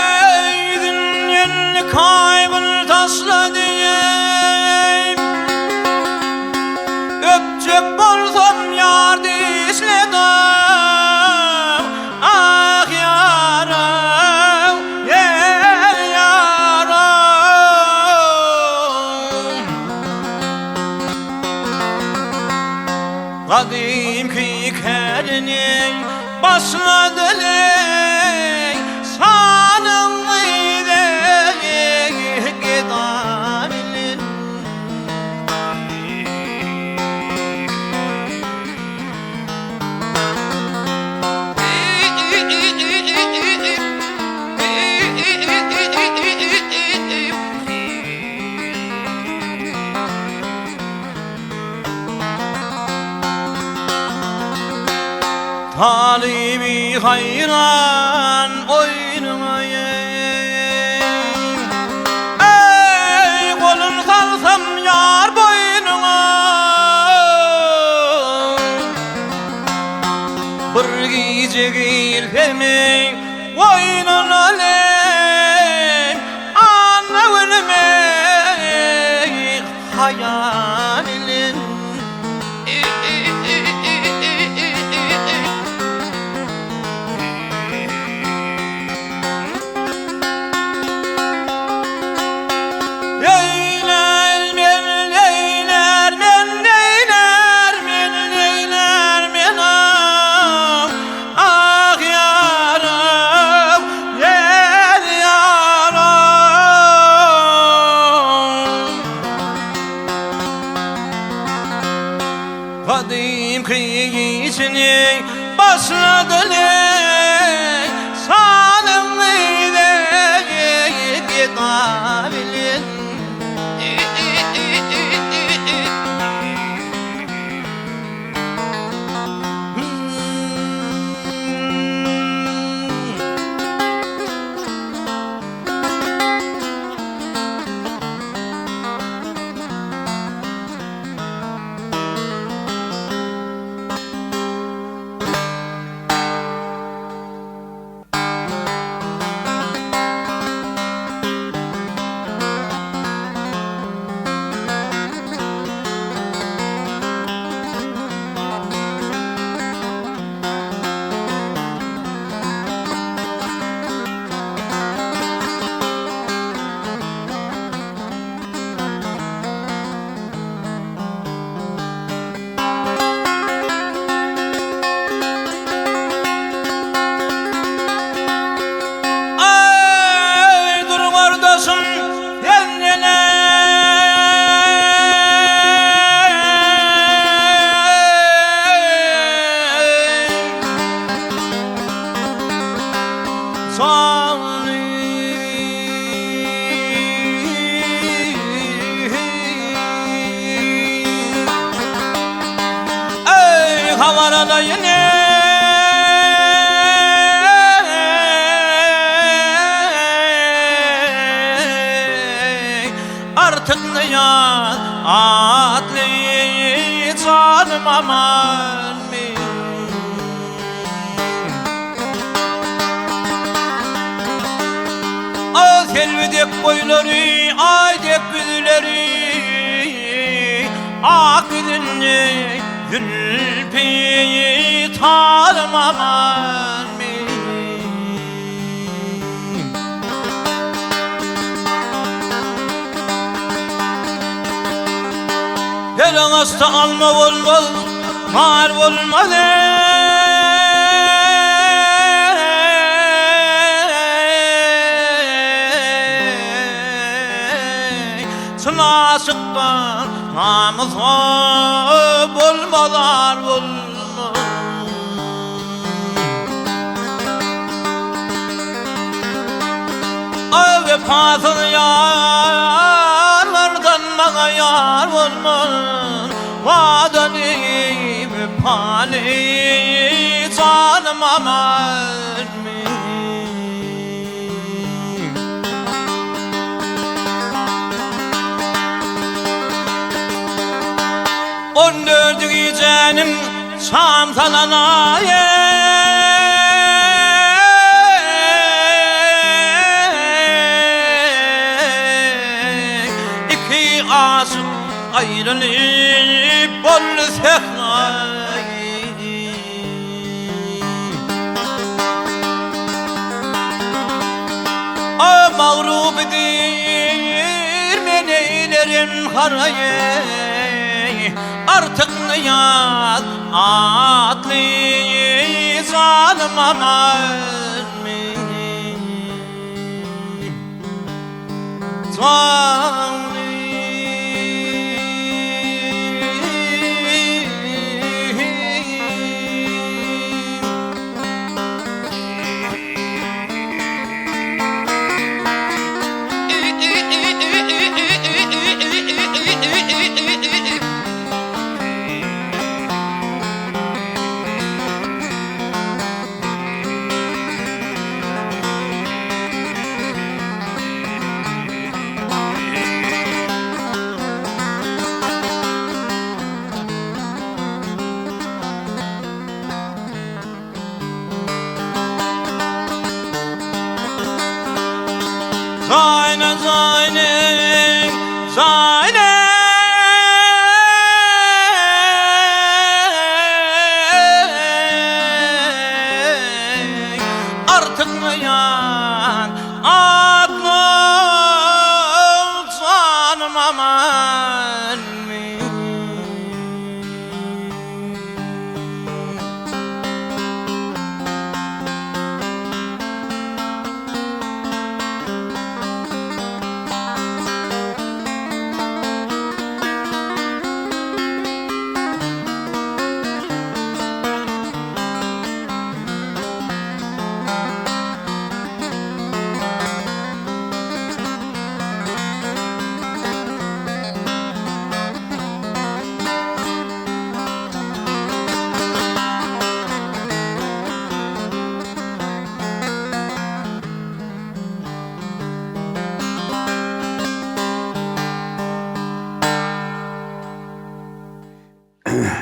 Aydın yeni kaybını taşladı Öpecek bolsam yar dişledim Ah yaram, yaram Kadimki kerinin başladı Sanım mıydı gidanilin Talibi hayran oynamayın Ey kolun salsam yar boynuna Bir gece gilpemin boynuna len Anna ölmek hayalin Kadim kıyıcını başladı Sanım mıydı gidabilin Sağlı ey havarada yine artık ne ya adli canım aman mi az helvedek boyları aydek güzleri akılını zülfi tanım aman mi Gelen hasta alma olmaz, mar olmaz Sıla sıktan namız olmalar olmaz Ay vefasız yarlardan bana yar olmaz Vadanım pali canım aman mi 14 gecenin şam salana iki aşık ayrılıp bolsak mağrub edir meni eylerin harayı artık niyaz atlı zalim aman mi Zayne zayne zayne artık yan aklım canım aman mi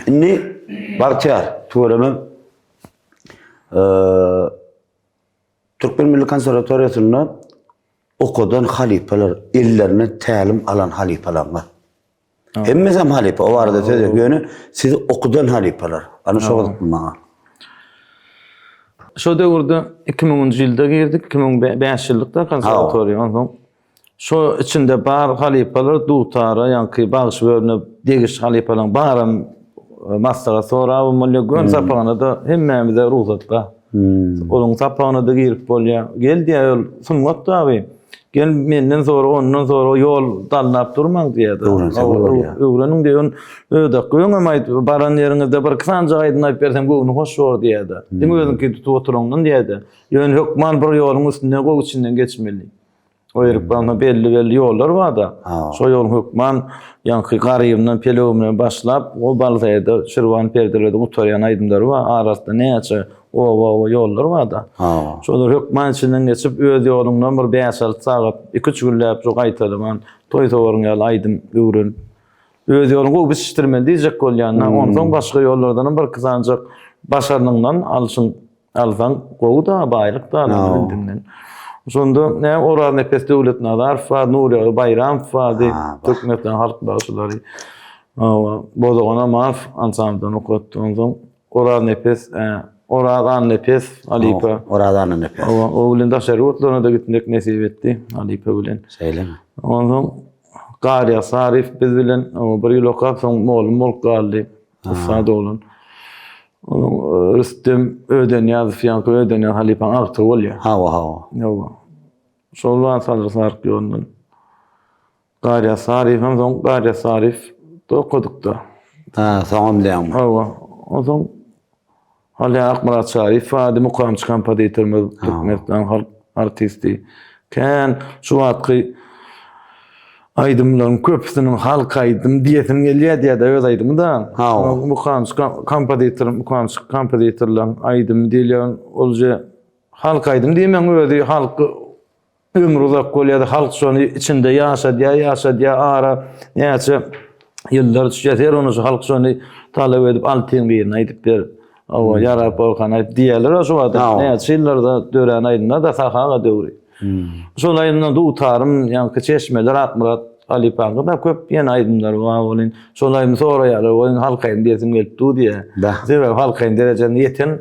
Inni Bartiyar tuğramı Türkmen Milli Konservatuariyasında okudan halifeler, illerine talim alan halifeler var. Hemmizem halife, o arada tezek yönü, siz okudan halifeler. Anı soğuduk mu bana? Şo döwürde 2010-njy ýylda girdik, 2005 ýylda konservatuariýa. Şo içinde bar halifeler dutara, ýa-ni bagyş bölüne degiş halifeler barym mastera sonra bu molly gön sapagana da hemmemize ruhsat ba. Onun sapagana da girip bolýar. Geldi ýa-ni sunmat da abi. Gel menden sonra ondan sonra yol tanlap durmaň diýdi. Öwrense bolar ya. Öwrenin diýen öde goýaňa baran ýeriňizde bir kısanca aýdyn aýyp bersem göwüni hoş şor diýdi. Diň özüňki tutup oturaňdan diýdi. Ýöne hökman bir ýoluň üstünden gowy içinden geçmeli. O ýerip bana belli ýollar bar da. Şo ýol hökman ýanky garyymdan pelewimden başlap o balzaýda şirwan perdelerde utaryan aýdymlar bar. Arasynda näçe o ýollar bar da. Şolar hökman içinden geçip öz ýoluňdan bir 5-6 sagat 2-3 günläp şo gaýtadyman toý towaryň ýaly aýdym öwren. Öz ýoluň gowy biçişdirmeli diýjek bolýanna ondan başga ýollardan bir kızanjak başarnyňdan alsaň gowy da baýlyk da bildiňden. Şonda ne Orar Nefes Döwlet Nazarfa, Nuri Bayram fadi tökmekden halk başçylary. Bodogana maf ansamdan okutdum. Orar Nefes, Oradan Nefes Alipa. Oradan nefes. O bilen da şerwatlaryna da gitmek nesip etdi Alipa bilen. Seyleme. Ondan Garya Sarif biz bilen bir ýyl okap soň moluk galdy. Usada bolun. Rüstem Ödenýaz fiýanky Ödenýaz Halipan agty bolýar. Ýa. Şollan sarp ýolundan. Garya Sarif hem soň Garya Sarif okudukda. Soňam diýem. Oňdan Hali Akmarat Şarif fady mukamçy kompozitormy, Türkmenistan halk artisti. Kän şu wagtky aýdymlaryň köpüsiniň halk aýdym diýesim gelýär diýär öz aýdymy da. Mukamçy kompozitorlaryň aýdym diýilýän olja halk aýdym diýmän özi halky ömrü uzak bolýar, halk şonu içinde ýaşadýar, ara näçe ýyllar düşýär, onu halk şonu talap edip altyň birini aýdyp ber. Awa yarap bolgan aýdyp diýerler, şo wagtda näçe ýyllarda dören aýdymlar da sahaga döwri. Şol aýdymdan da utarym, ýanky çeşmeler Akmurat Alipanга da köp ýene aýdymlar bar bolyn. Şol aýdym sonra ýaly bolyn halk aýdym diýesim gelipdi diýe. Sebäp halk aýdym derejeni ýeten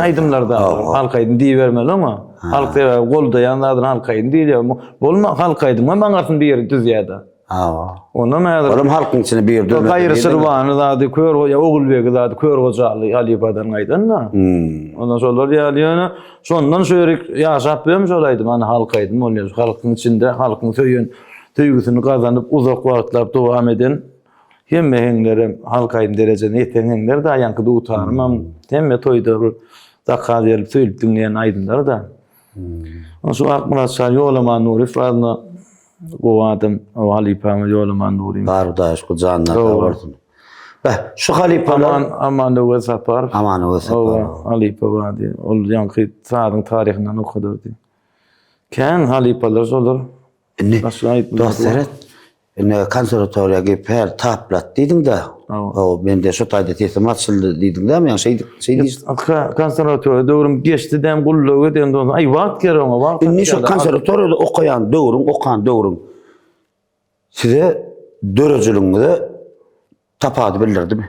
aýdymlar da halk aýdym diýbermeli ama halk sebäp golda ýanlardan halk aýdym diýilýär. Bolma halk aýdym maňarsyn bir ýeri düzýärdi. Ona mäder. Olam halkyň içine bir ýerde. Gaýry Sırwany zady kör goýa Ogulbegi zady kör gojaly Alipadan aýdyn da. Ondan şolar ýaly şondan şöýrek ýaşap berem şol aýdym ana halk aýdym bolýar. Halkyň içinde halkyň söýen töýgüsini gazanyp uzak wagtlap dowam eden hemme heňlere halk aýdym derejene ýeten heňler da ýanky utarmam hemme toýda zakal berip söýüp dinleýän aýdymlar da. Şu Akmurat Şarif ýolaman Nuri fazla gowadım o Halipamy ýolaman Nuri. Bardaş gujanlar bolsun. Şu Halipalar aman da sapar. Halipa bady. Ol ýanky sadyň taryhyny okudurdy. Kän Halipalar şolar. Dostlar, konservatoriýa gidip her taplat diýdiň da. Mende şu taýda teslim açyldy diýdiň da, men şey konservatoriýa döwrüm geçdi dem gullugy diýen de ay wagt gerek o wagt. Indi şu konservatoriýada okaýan döwrüm size dörejiliňizde tapady bildirdimi?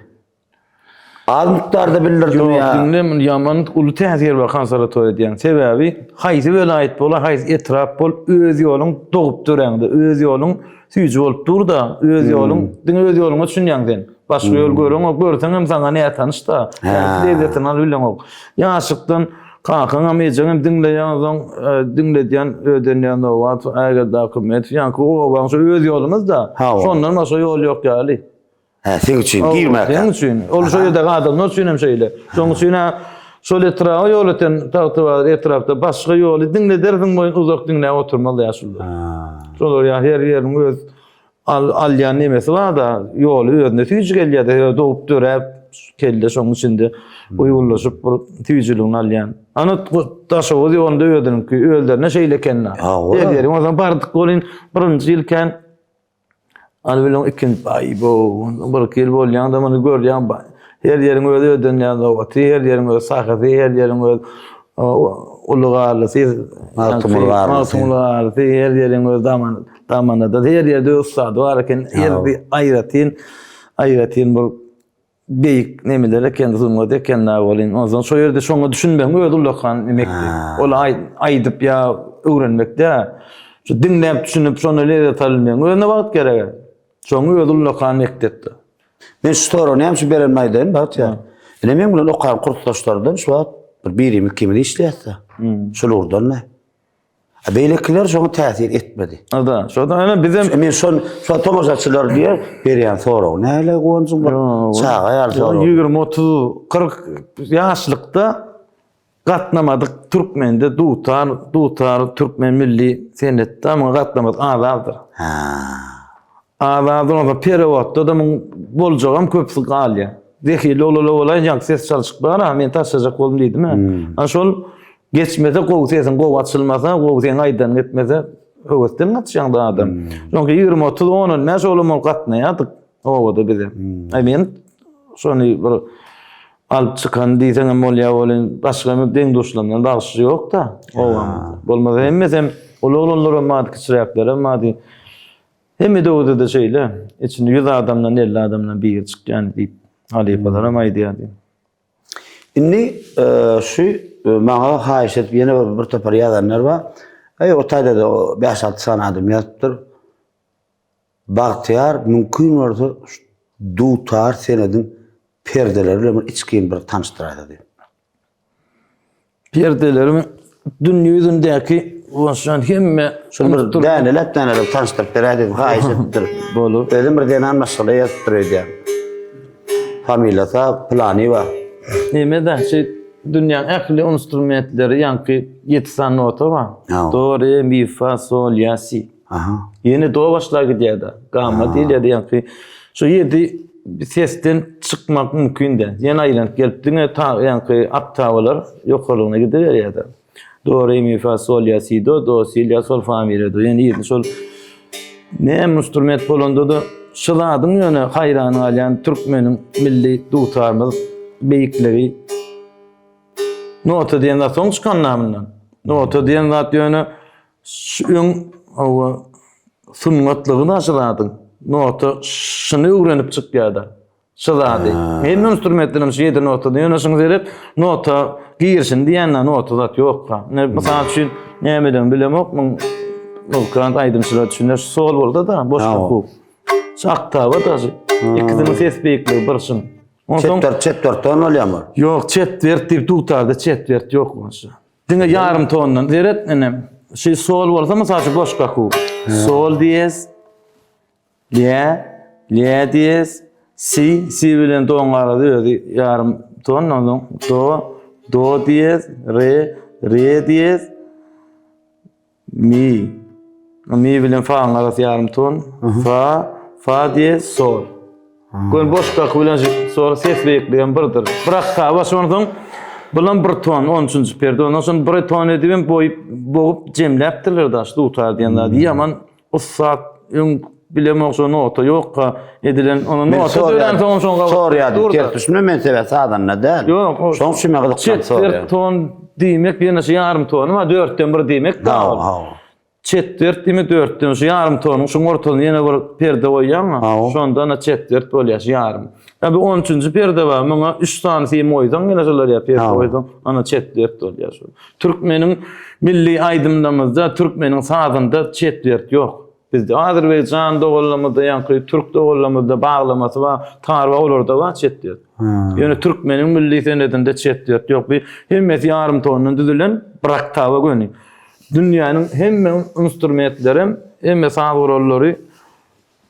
Azmykdarda bildirdimi ya? Dinlem ýaman uly täsir bar konservatoriýa diýen sebäbi haýsy welaýet bolar, haýsy etrap bol öz ýoluň dogup durandy, öz ýoluň süýji bolup dur da, öz ýoluň, öz ýoluňa düşünýäňden. Başga ýol görüň, görseň hem saňa näme tanış da. Lezzetini al bilen ok. Ýaşykdan kaňkaň amejäň dinleýän ödenýän wagt äger dokument ýanky o şu öz ýolumyz da. Şondan başga ýol ýok ýaly. Sen üçin girme. Sen üçin. Ol şu ýerde adamlar üçin hem şeýle. Şoň üçin şol etrapy ýoleten tartyp etrapda başga ýoly dinle dersiň boýun uzak dinle oturmaly ýaşuldy. Şolar ýa her ýeriň öz alýan nemesi bar da ýoly özüne süýji gelýär, dogup dörep kelde şoň içinde uýurlaşyp bir tüýjüligini alýan. Ana taşawy ýolunda ödünki ölderine şeýle kenna. Her ýeri oňdan bardyk bolyn birinji ýylken albilon ikinci ay bu bir ýyl bolýan da many görýän ba. Her ýeriň öz ödenýän wagty, her ýeriň öz sahaty, her ýeriň öz ulugarly, maltumlar, her ýeriň öz damanda, her ýerde öz ustada bar eken, her bir aýratyn bir beýik nemelere kendi zulmady ekenne bolyn. Ondan şo ýerde şoňa düşünmem, öz ulakan emekdi. Ol aýdyp ýa öwrenmekde. Şu dinläp düşünüp şonu lezzet almaýan, öňe wagt gerek. Şoňy öz ulakan emekdi. Men şu sorunu hem beren maýdan bat ya. Men bilen okaýan kurtdaşlardan şu wagt bir 1-2 işleýär. Şolurdan ne? Beýlekler şoňa täsir etmedi. Ada, şoda ana bizim Men şu tomozaçylar diýer, berýän soraw. Näle gonjun bir çağa ýar soraw. 20, 30, 40 ýaşlykda gatnamadyk türkmende dutar türkmen milli senetde ama gatnamadyk azaldyr. Ha. Azaldyr onda periodda da boljagam köpsük alýa. Dehili ola ýank ses çalyşyklara men taşajak bolum diýdim. Ana şol geçmede gowy sesin gowy açylmasa, gowy sen aýdan etmese, höwesden gatşaňda adam. Şonka 20-30 onun näş olum gatnaýadyk. Owada bize. Men şonu bir alıp çıkan diýsen molya bolan başga deň dostlarymdan bagysy ýok da. Owam. Bolmasa hemmesem olanlara mady kiçiräklere mady. Hemme de owada da şeýle. Içinde 100 adamdan 50 adamdan biri çykýan diýip halipalara maýdy. Inni şu maňa haýyş edip ýene bir topar ýazanlar bar. O taýda da 5-6 sana adam ýatypdyr. Bagtyar mümkin bolsa dutar senedin perdeleri bilen içkin bir tanıştıraydı diýip. Perdelerimi dünýä ýüzündäki oşan hemme şol bir dänelep tanıştyryp berýärdi. Haýyş edipdir. bolup. Benim bir denan masala ýatypdyr. Familiýata plany bar. Nimede dünyanın ähli instrumentleri yankı 7 tane nota var. Ja. Do, re, mi, fa, sol, la, si. Aha. Yeni do başlar gidiyor da. Gamma değil ya da yankı. Şu 7 sesten çıkmak mümkün de. Yeni aylant gelip düne yankı aptavalar yokalığına gidiyor ya da. Do, re, mi, fa, sol, la, si, do, si, la, sol, fa, mi, re, do. Yani 7 sol. Ne instrument bolanda da şıladın yöne hayranı alayan Türkmenin milli dutarmız beyikleri nota diyen de son çıkan namından. Nota diyen de yöne şun sunmatlığını aşıladın. Nota şunu öğrenip çıkıyor da. Şıladı. Hem instrumentlerimiz 7 nota diyen şunu verip nota girsin diyenler nota da yok. Mesela için ne bileyim bilemok mu? Nolkant aydımçılar düşünür. Sol bolda da boşluk bu. Çaktava da ikisinin ses beyikleri barışın. Çet 4 ton olýarmy? Yok, çetvert deyip tutarda çetvert yok olsa. Dine yarım tondan deret enem. Şey sol bolsa mesela boş kaku. Sol diyez, la diyez, si bilen ton arada yarım ton ondan do diyez, re diyez, mi bilen fa arası yarım ton, fa diyez, sol. Gün boş kaku bilen sonra ses bekleyen birdir. Bırak tava sonradan bulan bir ton 13. perde ondan sonra bir ton edibim boğup cemleptirler da işte utar diyenler diye ama o saat bilemok şu nota yok edilen onun nota dönen son soruyadı. Tertüşmüne mentebesi adanına değil. Yok. Son şümeğilikten soruyadı. Çet ton demek bir nasıl yarım ton ama 4'ten bir demek daha. Çet 4 şu yarım ton şu ortadan yine bir perde koyýan şonda ana çet 4 bolýar yarım. Tabi 13. perde var. Muňa 3 tane moýdan gene şolar ýa perde koýdan ana çet 4 bolýar şu. Türkmeniň milli aýdymdamyzda Türkmeniň sazynda çet 4 ýok. Bizde Azerbaýjan dogullamyzda ýa-ni Türk dogullamyzda baglamasy var, tarwa olarda var çet 4. Ýöne Türkmeniň milli senedinde çet 4 ýok. Bir hemmeti yarım tondan düzülen bıraktawa göni. Dünyanın hem instrumentlerim hem sağırolları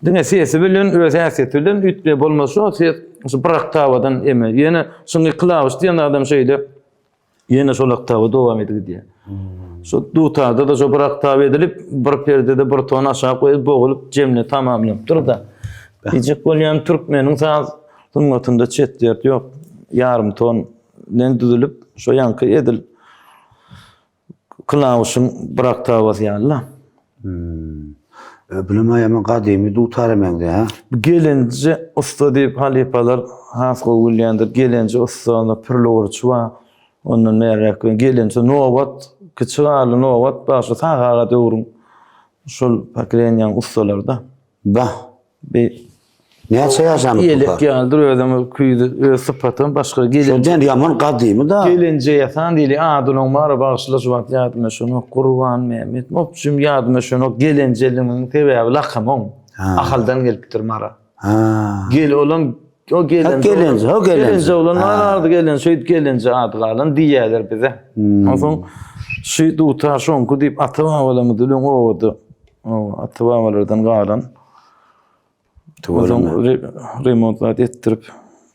dine sesi bilen öz häsiýetinden ütle bolmasy o ses bıraktavadan eme. Yine şunu kılavuz diyen adam şeyde yine şolaktava dowam edip diye. Şu dutada da şu bıraktava edilip bir perdede bir ton aşağı koyup boğulup cemle tamamlanıptır da. Diyecek bolýan Türkmeniň saz sunmatynda çet ýer yok. Yarım ton nen düzülüp şu yankı edilip kılavuşun bıraktavas ýa-Allah. Bilemeýärmi gadymy dutar emende ha. Gelince usta diýip halipalar has gowulýandyr. Gelince ustana pirlowurçy wa ondan merak gelince nowat kiçigaly nowat başy sagaga döwrüň şol paklenýän ustalarda. Bah. Näçe ýaşanyp Ýelek geldir özüm küýdi öz sypatym başga gelince. Şoňdan ýaman gadymy da. Gelince ýatan diýili adynyň mara bagşlaş wagt ýadyma şonu Qurban Mehmet. Mopçum ýadyma şonu gelinceliniň tebebi lakamyň. Ahaldan gelipdir mara. Gel olam o gelince. O gelince. Gelince olan arardı gelince, şöyle gelince adı kalan diýerler bize. Ondan şu duta şonku deyip atıvamalamy dilen oğudu. O atıvamalardan galan. Ondan remontlat ettirip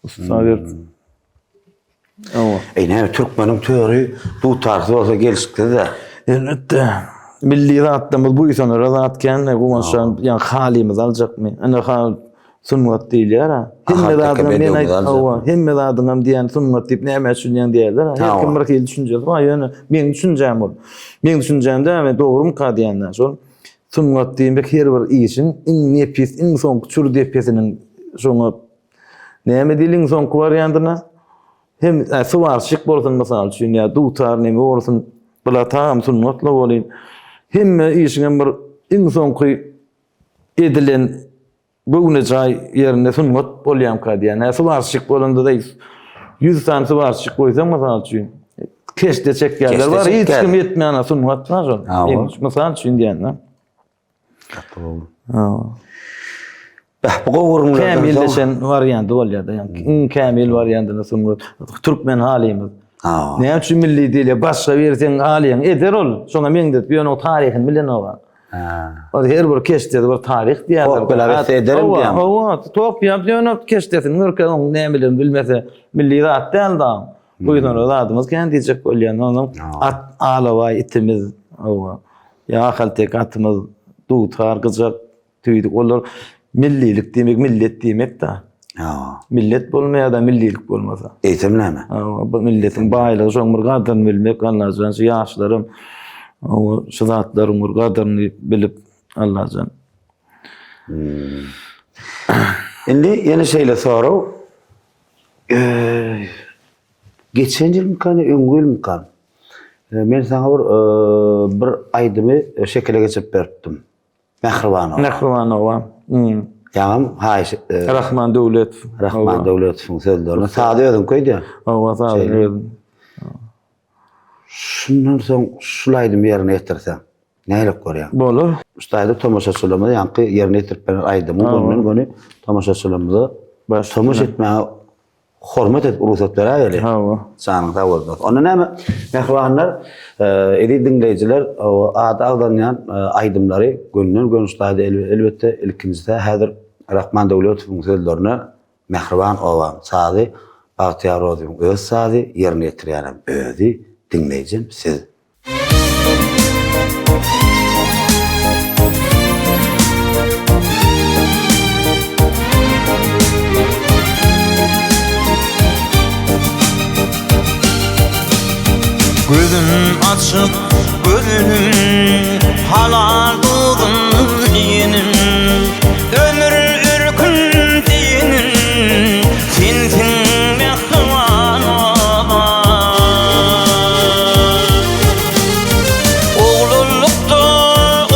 usta verdi. Ne Türkmenin töri bu tarzı olsa gelişikti de. Elbette. Milli rahatlığımız bu yüzden rahatken bu maşan yani halimiz alacak mı? Ana sunmat değil ya. Himme adamım diyen sunmat deyip ne hemen düşünen diyorlar. Her kim bırakıyor düşüncesi var yani benim düşüncem var. Benim düşüncem de ama doğru mu ka diyenler sonra sunmat demek her bir işin en nefis en son çür defesinin sonra ne dilin son varyantına hem suvarşık bolsun mesela üçün ya dutar nemi olsun bula tam sunnatla bolin hem işin bir en son edilen bugüne çay yerine sunnat bolyam ka diyen suvarşık bolanda da 100 tane suvarşık koysam mesela üçün keşte çekkerler var hiç kim etmeyen sunnat var mesela üçün diyenler. Kamilleşen varyantı bolýardy. Yani kamil varyantını sunup Türkmen halimiz. Ne üçin milli dile başga bersen alýan eder ol. Şoňa men de ýöne o taryhyny bilen olar. O her bir keşde bir taryh diýerler. Tok bilen ederim diýen. O tok ýap ýöne keşdesini görken ne bilen bilmese milli zat däl da. Bu ýöne zadymyz kendi diýjek bolýan onuň at alawa itimiz o. Ya haltek atymyz dutar gyjak tüýdik olar. Millilik demek, millet demek da. Millet bolmaya da millilik bolmasa. Eýtimleme. Bu milletin baýlygy şoň bir gadyryny bilmek, anlajan ýaşlarym, o şazatlarym bir gadyryny bilip anlajan. Indi ýene şeýle soraw. Geçen ýyl mykany, öňgül mykan? Men saňa bir aýdymy şekile geçip berdim. Mehribanova. Yağım hayş. Rahman Döwlet. Rahman Döwletowyň sözlerini sady özüm koýdy. O sady özüm. Şundan soň şulaýdym ýerine ýetirse. Näle görýän? Bolar. Ustaýdy tomaşaçylygymyzy ýanky ýerine ýetirip aýdym. Bunu tomaşaçylygymyzy tomaş etmäge hormat edip urusat beräýeli. Sanyň da boldy. Onda näme? Mehribanlar, edi dinleýijiler, ada agdanýan aýdymlary gönünden gönüşdaýdy elbetde ilkincide häzir Rahman Döwletowyň sözlerini Mehriban owa sady Bagtyar Rozyň öz sady ýerine ýetirýän özi dinleýijim siz. Gözüm açık gözüm halal buldum yenim ömür ürkün diyenim sensin mehriban ola oğlulukta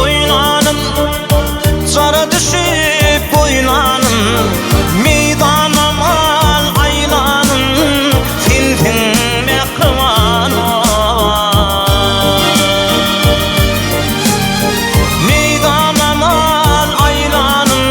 oynanım zara düşüp oynanım meydanam al aylanım sensin mehriban ola meydanam al aylanım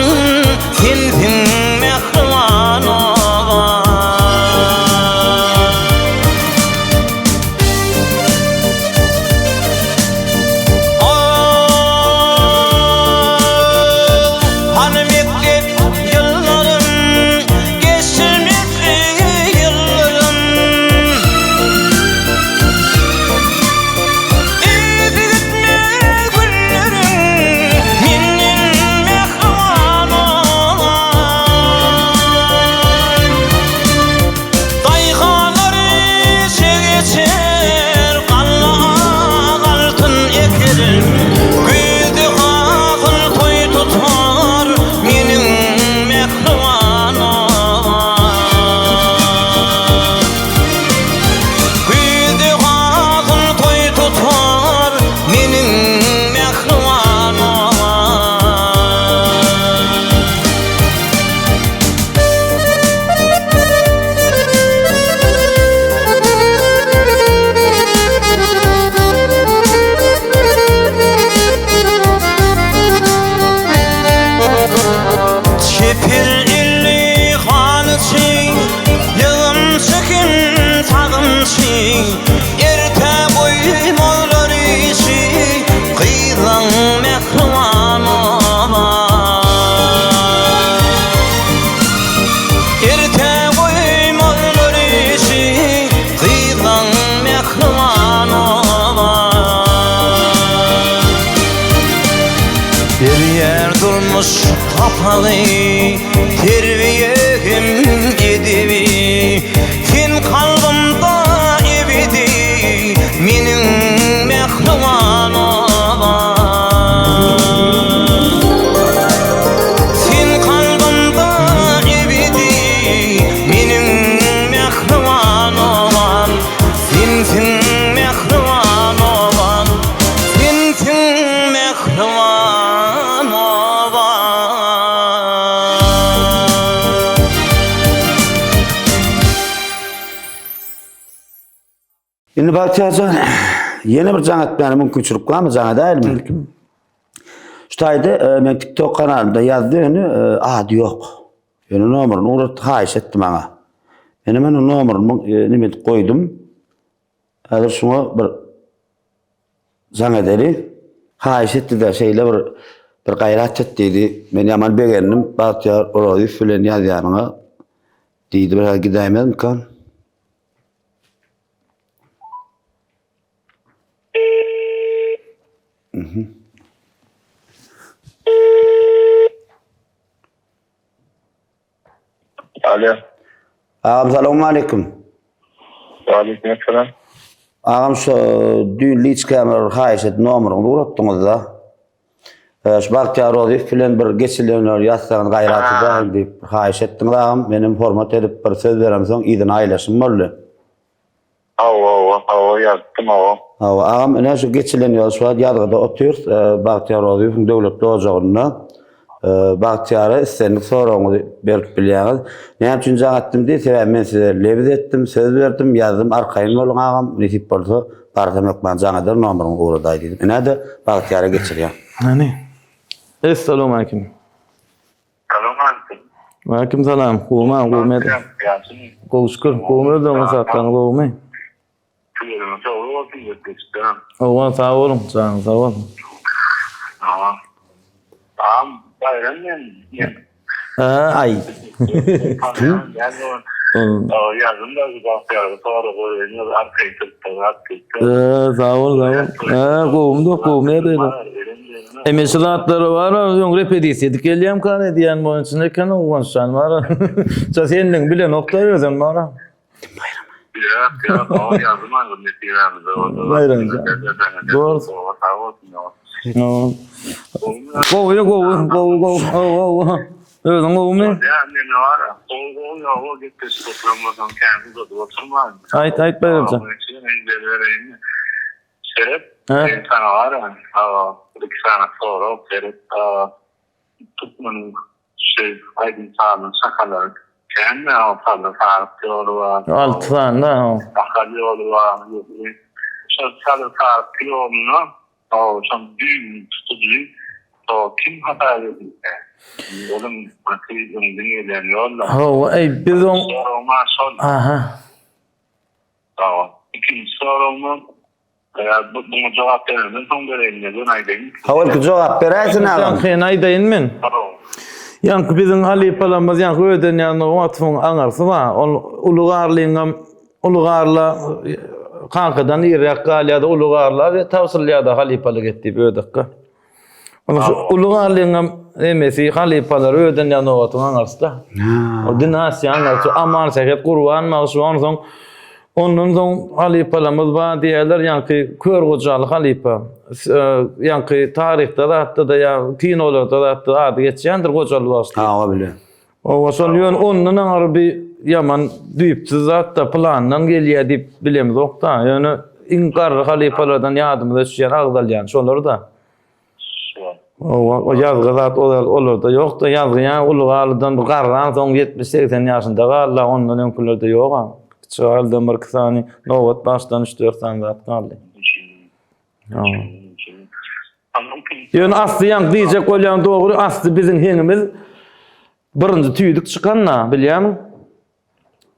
durmuş kapalı terbiyem edibi fin kalbimda ebedi menin mehriban olan fin kalbimda ebedi menin mehriban olan fin mehriban olan fin mehriban olan. Şimdi Bahtiyacan yeni bir can etmeni mümkünçülük var mı? Canı değil mi? Şutaydı ben TikTok kanalımda yazdığını adı yok. Yani numarını uğrattı hayiş etti bana. Ben hemen o numarını koydum. Hazır şuna bir can ederi hayiş etti de şeyle bir gayret ettiydi. Ben yaman beğendim. Bahtiyar orayı filan yaz yanına. Deydi biraz gideyim kan. Alo. Ağam selamun aleyküm. Aleykümselam. Ağam şu dün liç kamer hayiş et numarını uğrattınız da. Şu Bahtiyar orayı filan bir geçilenler yazsağın gayratı da deyip hayiş ettiniz ağam. Benim format edip bir söz veremsem idin ailesin böyle. Yazdım o. Ağam öne şu geçileniyor şu an Yadga'da oturuyor. Bahtiyar Oğuz'un devletli ocağında. Bahtiyar'a istendik sonra onu berip bilýäňiz. Näme üçin jaň etdim diýse men size lebiz ettim, söz berdim, yazdım arkaýyn bolun ağam. Nesip bolsa barsam ýokman jaňadyr nomeryny uğraday dedim. Näde Bahtiyar'a geçirýär. Hani. Assalamu alaykum. Wa alaykum salam. Qo'may. Qo'shkur. Qo'may da masatdan qo'may. Owa sağ olun. Sağ olun. Ay. Yazımda bir Bahtiyar'a sonra koyuyor, arkayı tıktı. Sağ ol. Qo'may da. Emeşlatları var, ýoň repetisiýa gelýär kan edýän bolan içinde kan oňşan var.Ça senden bile nokta ýazan var. Ya, o yazım aldım neticede. Bayram. Doğru. Go. Özün gowy. Yani ne var? O gitti stoklamazdan kendi de oturmaz. Ayt bayramça. Serep, bir tane var ya, bir tane sonra serep tutmanın aydın sağlığın sakaları kendi altında farklı yolu var. Alt tane da. Farklı yolu var. Sakalı farklı yolunu çok büyük tutuyor. Kim hata ediyor? Oğlum bakıyordum dinleyen yolla. Biz on... Sorulma son. Aha. Tamam. İkinci sorulma. Bunu cevap verelim. Son görevine döneydin. Havalki cevap berersin ağam. Sen aydayın men. Yankı bizim halipalarımız yankı öden yanı o atfın anarsı var. Ulugarla kankadan İrak'la ulugarla ve tavsilliyada halipalık etti bir dakika. Ulugarlığın emesi halipalar öden yanı o atfın anarsı da. O dinasi anarsı aman sehet kurvan mağsu anarsı. Onun son halipalarımız var diyorlar yankı kör kocalı halipa. Yankı tarihte de hatta da ya kinolarda da hatta adı geçendir kocalı vasıtı. Ha bile. O son yön onun harbi yaman düyüpsiz hatta plandan geliyor deyip bilemiz yok da. Yani inkar halipalardan yardımda düşen Ağdalyan şonları da. O yazgı zat olur da yok da yazgı yani Ulugarlı'dan bu karran son 70-80 yaşında Allah onun önkülerde yok. Çağaldım bir kısani novat baştan 3-4 saat kaldı. Yani aslı yank diyecek olan doğru aslı bizim hengimiz birinci tüydük çıkanla biliyor musun?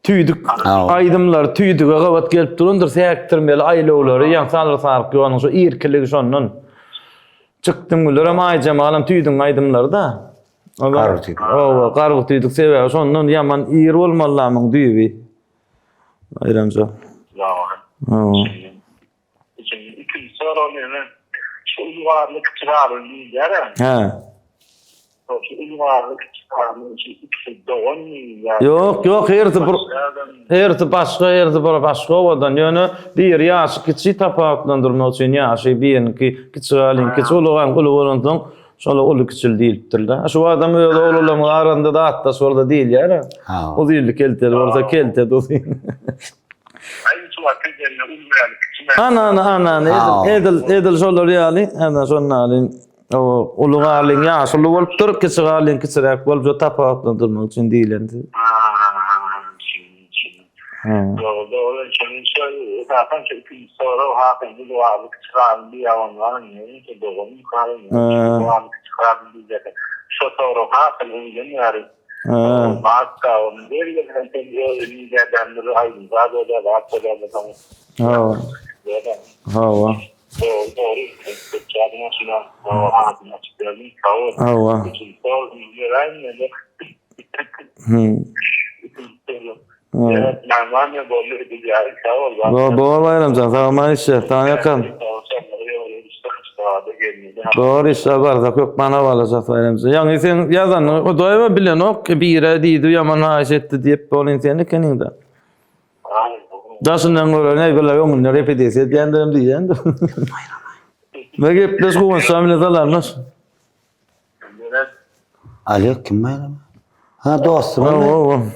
Tüydük aydımlar tüydük ağabat gelip durundur sektirmeli aylovları yank salır sarkı onun şu irkilik şonun çıktım güller ama ay cemalam tüydün aydımları da kargı tüydük seviyor şonun yaman ir olmalılamın düğübi Ayramca. İkinci soru ne? Şu yuvarlık çırağın lideri. He. Şu ilvarlık çıkarmış ikisi doğan ya. Yok, herti başga odan ýöne bir ýaşy kiçi tapaklandyrmak üçin ýaşy birinki kiçi alyn kiçi ulugan şola ulu kiçil diýipdir. Şu adam öýle ululama aranda da atda sorda diýil ýa. Ha. O diýildi kelter, orada kelter do. Aynı suatı geliyor ilvarlık. Ana, edil şolar ýaly, ana şonu alyn. O uluga alyn ýaşy ulu bolup dur, kiçi alyn kiçirek bolup tapaklandyrmak üçin diýilendi. Doğru. Şimdi şöyle zaten çünkü sonra hakan bu varlık çıran bir yalanların yeni ki doğum karın varlık çıran bir de şu sonra hakan yani marka onun bir de temel liderden aynı zaten da tamam. Hawa. Doğru. Çağırma şuna hakan açıklayalım. Hawa. Evet, normalde böyle bir yer var. Doğru bayramcan, tamam işe, tamam yakın. Doğru işe var da yok bana var zaten bayramcan. Yani sen yazan o doyma bilen ok bir diýdi yaman haýş etdi diýip bolyn seni keninde. Daşyndan göre ne böyle onu repetisiýa diýendirim diýendi. Ne geples goň samile dalarmaz. Alo, kim bayram? Ha, dostum.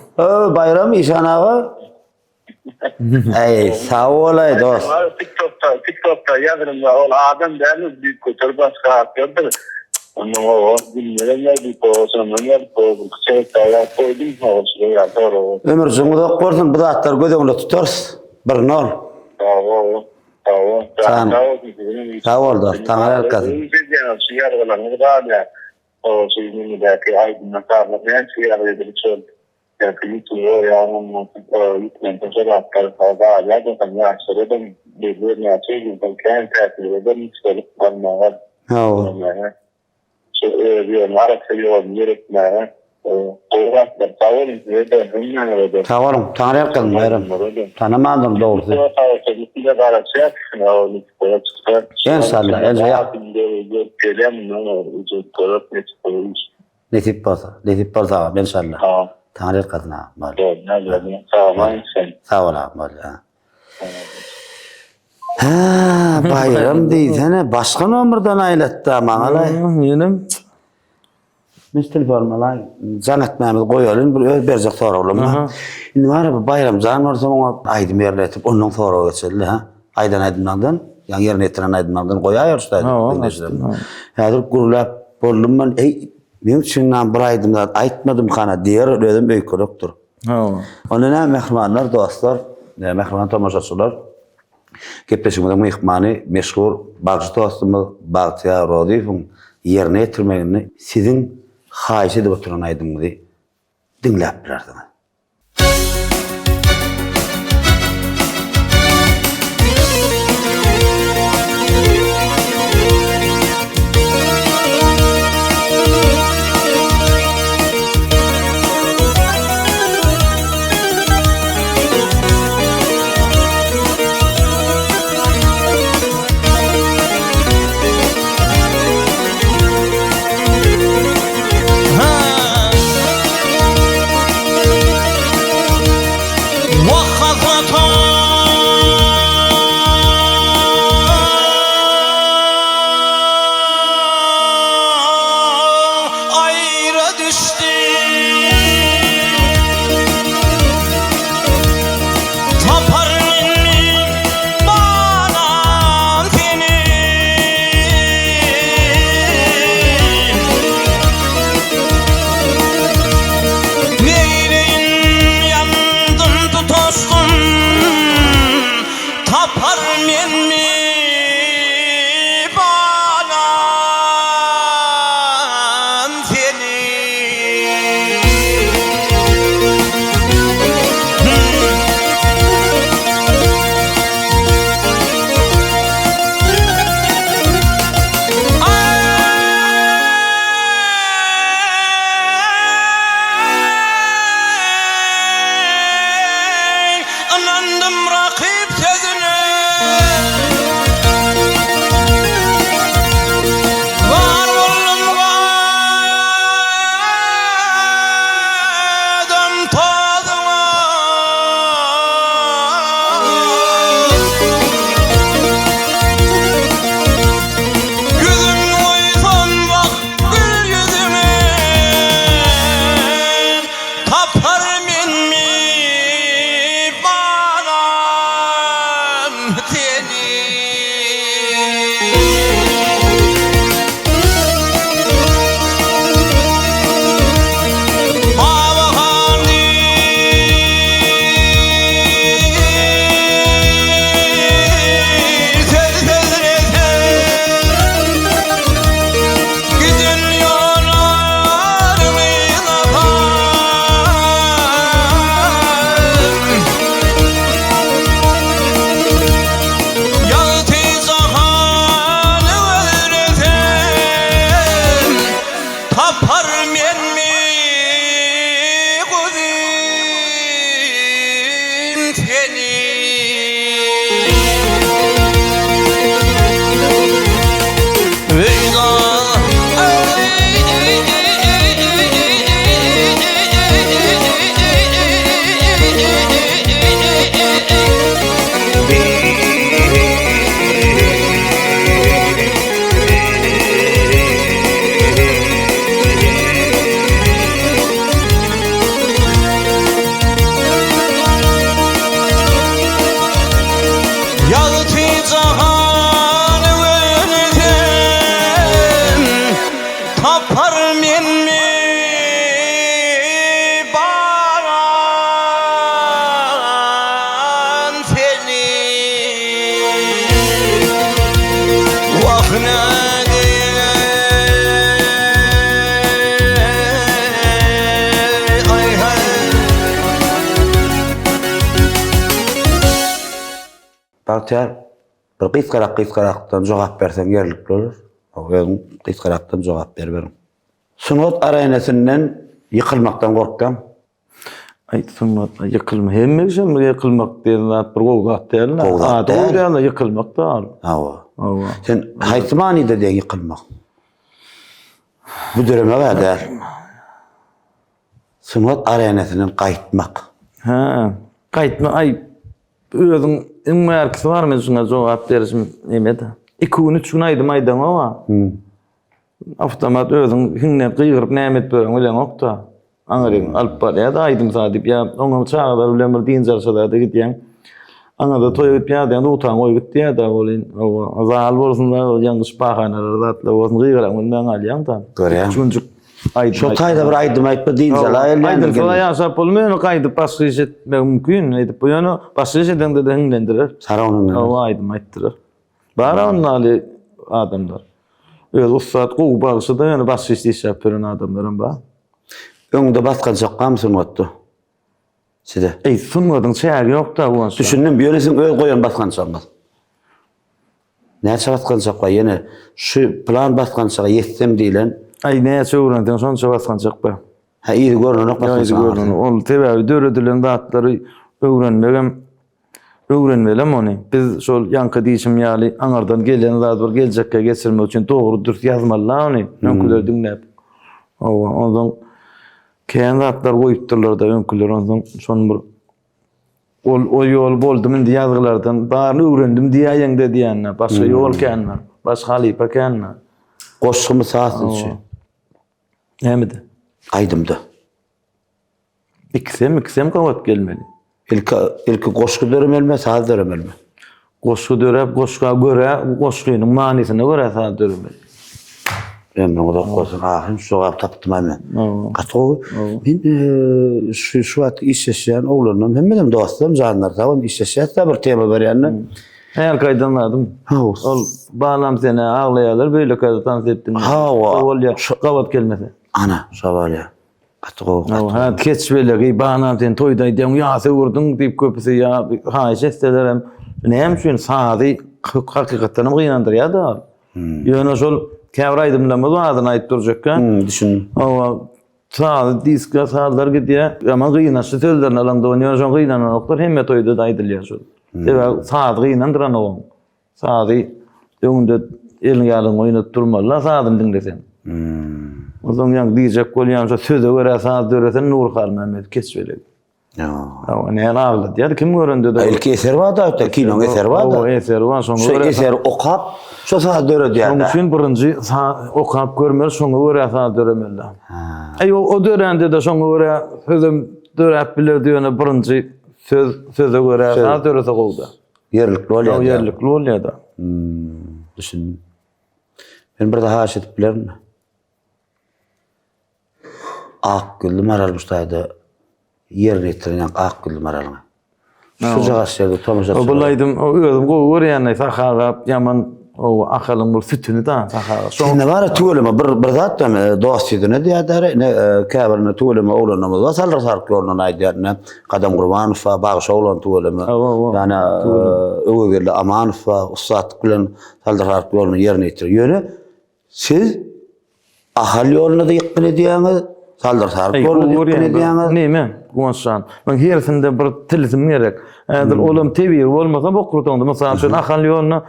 Bayram İşan ağa. Ey, sağ olay dost. TikTok'ta yazırım da ol adam derler bir kutur başka yapıyordur. Onu bilmiyorum bir pozisyon ne bir kısa ya koydum olsun ya doğru. Ömür şunu da korsun bu zatlar gözüňde tutars. Bir nol. Tamam. Sağ ol dost. Taňa kazan. O şeyini de ki aydınlatarlar. Ben şeyleri çok yakınıyor ya onun yüklen teşekkürler fazla ya da yaşlarım birbirine açıyor ben kendim istedim bana Ha. bir olarak seviyorum yürekler olarak da tavırın ve hünnere Tawarım, taňa kazan bayram. Tanamadım doğrusu. İnşallah, elbette. Netip bolsa, inşallah. Taňa kazan. Sağ ol abi. Ha, bayram diýsene, başga nomurdan aýlatdy maňalay. Ýenem. Mestel formalay. Janatmamy goýalyn bir öz berjek soraglama. Indi var bu bayram jan bolsa oňa aýdym ýerletip ondan sonra geçildi ha. Aýdan aýdymdan, ýa ýerine etiren aýdymdan goýaýar usta. Häzir gurulap boldum men men şundan bir aýdymda aýtmadym kana diýer özüm öýkerekdir. Onda mehmanlar, dostlar, mehman tamaşaçylar gepleşmede mehmany meşhur bagçy dostumyz Bagtyar Rozifoň ýerine etirmegini sizin haýyş edip oturan aýdymyzy dinläp bilerdiňiz. Ay hay. Bahtiyar, bir qysgarak-qysgarakdan jogap bersen gerlikli olur. Özüm qysgarakdan jogap berberim. Sunat arenasinden yıkılmaktan korkdum. Ay sunmat yıkılma. Hemmeşem yıkılmak diýen zat bir gowgat diýen. Gowgat Doğru değil. diýen yıkılmak da. Hawa. Hawa. Sen haýtmany da diýen yıkılmak. Bu döreme kadar sunat arenasinden gaýtmak. Ha, gaýtma ay özüň iňmärkisi barmy şuna jogap berişim emedi. 2-3 gün aýdym aýdam ama. Avtomat özüň hiňne gyýryp nämet beren bilen okda. Aňaryň alyp barýar da aýdym sadyp ya oňa çağlar bilen bir diň jarşada da gitýän. Aňa da toýup ýa-da utan goýup gitdi da bolyn. O azal bolsun da ýalňyş bahanalar zatla bolsun gyýran men alýan da. Görýän. Çünki aýdym. Şo taýda bir aýdym aýtma diň jalaýan. Aýdym sola ýaşap bolmaýan gaýdyp başly etmek mümkin. Aýdyp bu ýöne başly etden de hiňlendirir. Saranyň. O aýdym aýtdyrar. Bara onnaly adamlar. Öz ussat gowy bagysy da ýöne başly işläp beren adamlaryň bar. Öňde baskan çakam sunatdy. Side. Ey sunmadyň çägi ýok da bu. Düşündüm ýöresin öz goýan baskan çakam. Näçe baskan çakam ýene şu plan baskan çakam ýetsem diýlen. Ay näçe öwrendiň şonça baskan çakpa. Ha ýeri görnüň baskan çakam. Ol tebebi döredilen datlary öwrenmelem ony. Biz şol ýanky diýişim ýaly aňardan gelen zat bir geljekke geçirmek üçin dogry dürüst ýazmalar ony. Öňküler diňläp. Ondan keyin zatlar goýupdyrlar da öňküler ondan şon bir o ýol boldy men ýazgylardan baryny öwrendim diýýän de diýänler. Başga ýol kenler, başga halypa kenler. Goşgymy saatynçy. Nämedi? Aýdymdy. İkisem gowat gelmeli. Ilki goşgy döremelme, saat döremelme. Goşgy dörep, goşga göre, goşgynyň manysyna göre saat döremeli. Ben oda goşgy ahym şogap tapdym men. Gato men şu wagt işleşýän oglanam hemmem dostum janlar taban işleşýär bir tema berýänler. Her gaýdanladım. Ol bağlam seni ağlayalar böyle kadar dans ettin. Ol ya gowat gelmese. Ana şabalya. Gato. Ha keçbelegi bağlam sen toyda diýen ýa wurdun diýip köpüsi ya haýş etselerem. Näme üçin sady hakykatdan gynandyrýar da. Ýöne şol käwraýdymlama adyny aýdyp durjak. Düşün. Awa sady diska sadlar gidýär. Ama gynaşy sözlerini alanda oýnaýan şol gynanan oklar hemme toyda da aýdylýar şol. Debe sady gynandyran o. Sady öňünde elin ýalyň oýnap durmalar sadyny diňlesen. Ozon ýa diýjek bolýan şo söze görä sady döresen nur galmamet keçbelegi. Awa näme agly diýär kim görende de. Ilki eser wada, kinoň eser wada. O eser wa şoňa Şu görä. eser okap, şu saat döre diýär. Şoň üçin birinji okap görmeli, şoňa görä saat döremeldi. Ay o dörende de şoňa görä sözüm dörep biler diýene birinji söze görä saat dörese gowda. Yerlikli bolýar. O yerlikli bolýar da. Düşün. Ben bir daha aşytyp bilermi? Akgül maral bustaýda ýerine ýetiren akgül maralyň. Şu jagaşlarda tomaşa. O bulaydym, o özüm görýän sahaga ýaman o ahalyň bir sütüni da sahaga. Şonda bara tuğulama bir zat da dost ýetine diýär, ne käbirine tuğulama oglanamyz wa sallar sark ýoluna aýdýar, ne Qadam Gurbanow we Bagyş oglan tuğulama. Yani öwegirli Amanow we Ussat bilen sallar sark ýoluna ýerine ýetir. Ýöne siz ahal ýoluna da ýetme diýäňiz, sallar sark ýoluna ýetme diýäňiz. Näme? Goňşan. Men hersinde bir tilsim gerek. Ägir olam tebi bolmasa bu kurtanda mesela şu ahal ýoluna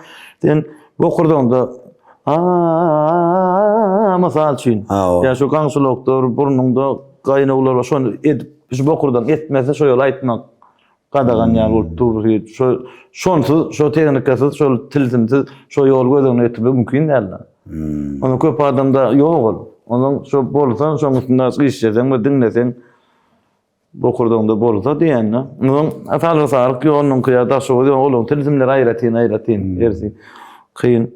den bu kurdanda masal üçin. Ya şu gaňşy doktor burnunda gaýnawlar var. Şonu edip bu kurdan etmese şo ýol aýtmak gadagan ýa bolup durýar. Şonsuz, şo tehnikasy, şo tilsimsiz şo ýol gözüne etmek mümkin däl. Onu köp adamda ýok. Onun şo bolsa şoň üstünde işleseň we dinleseň bu kurdanda bolsa diýenler. Onun atal sark ýolunyň kıyada şo ýolun tilsimler aýratyn ersi. Kıyın.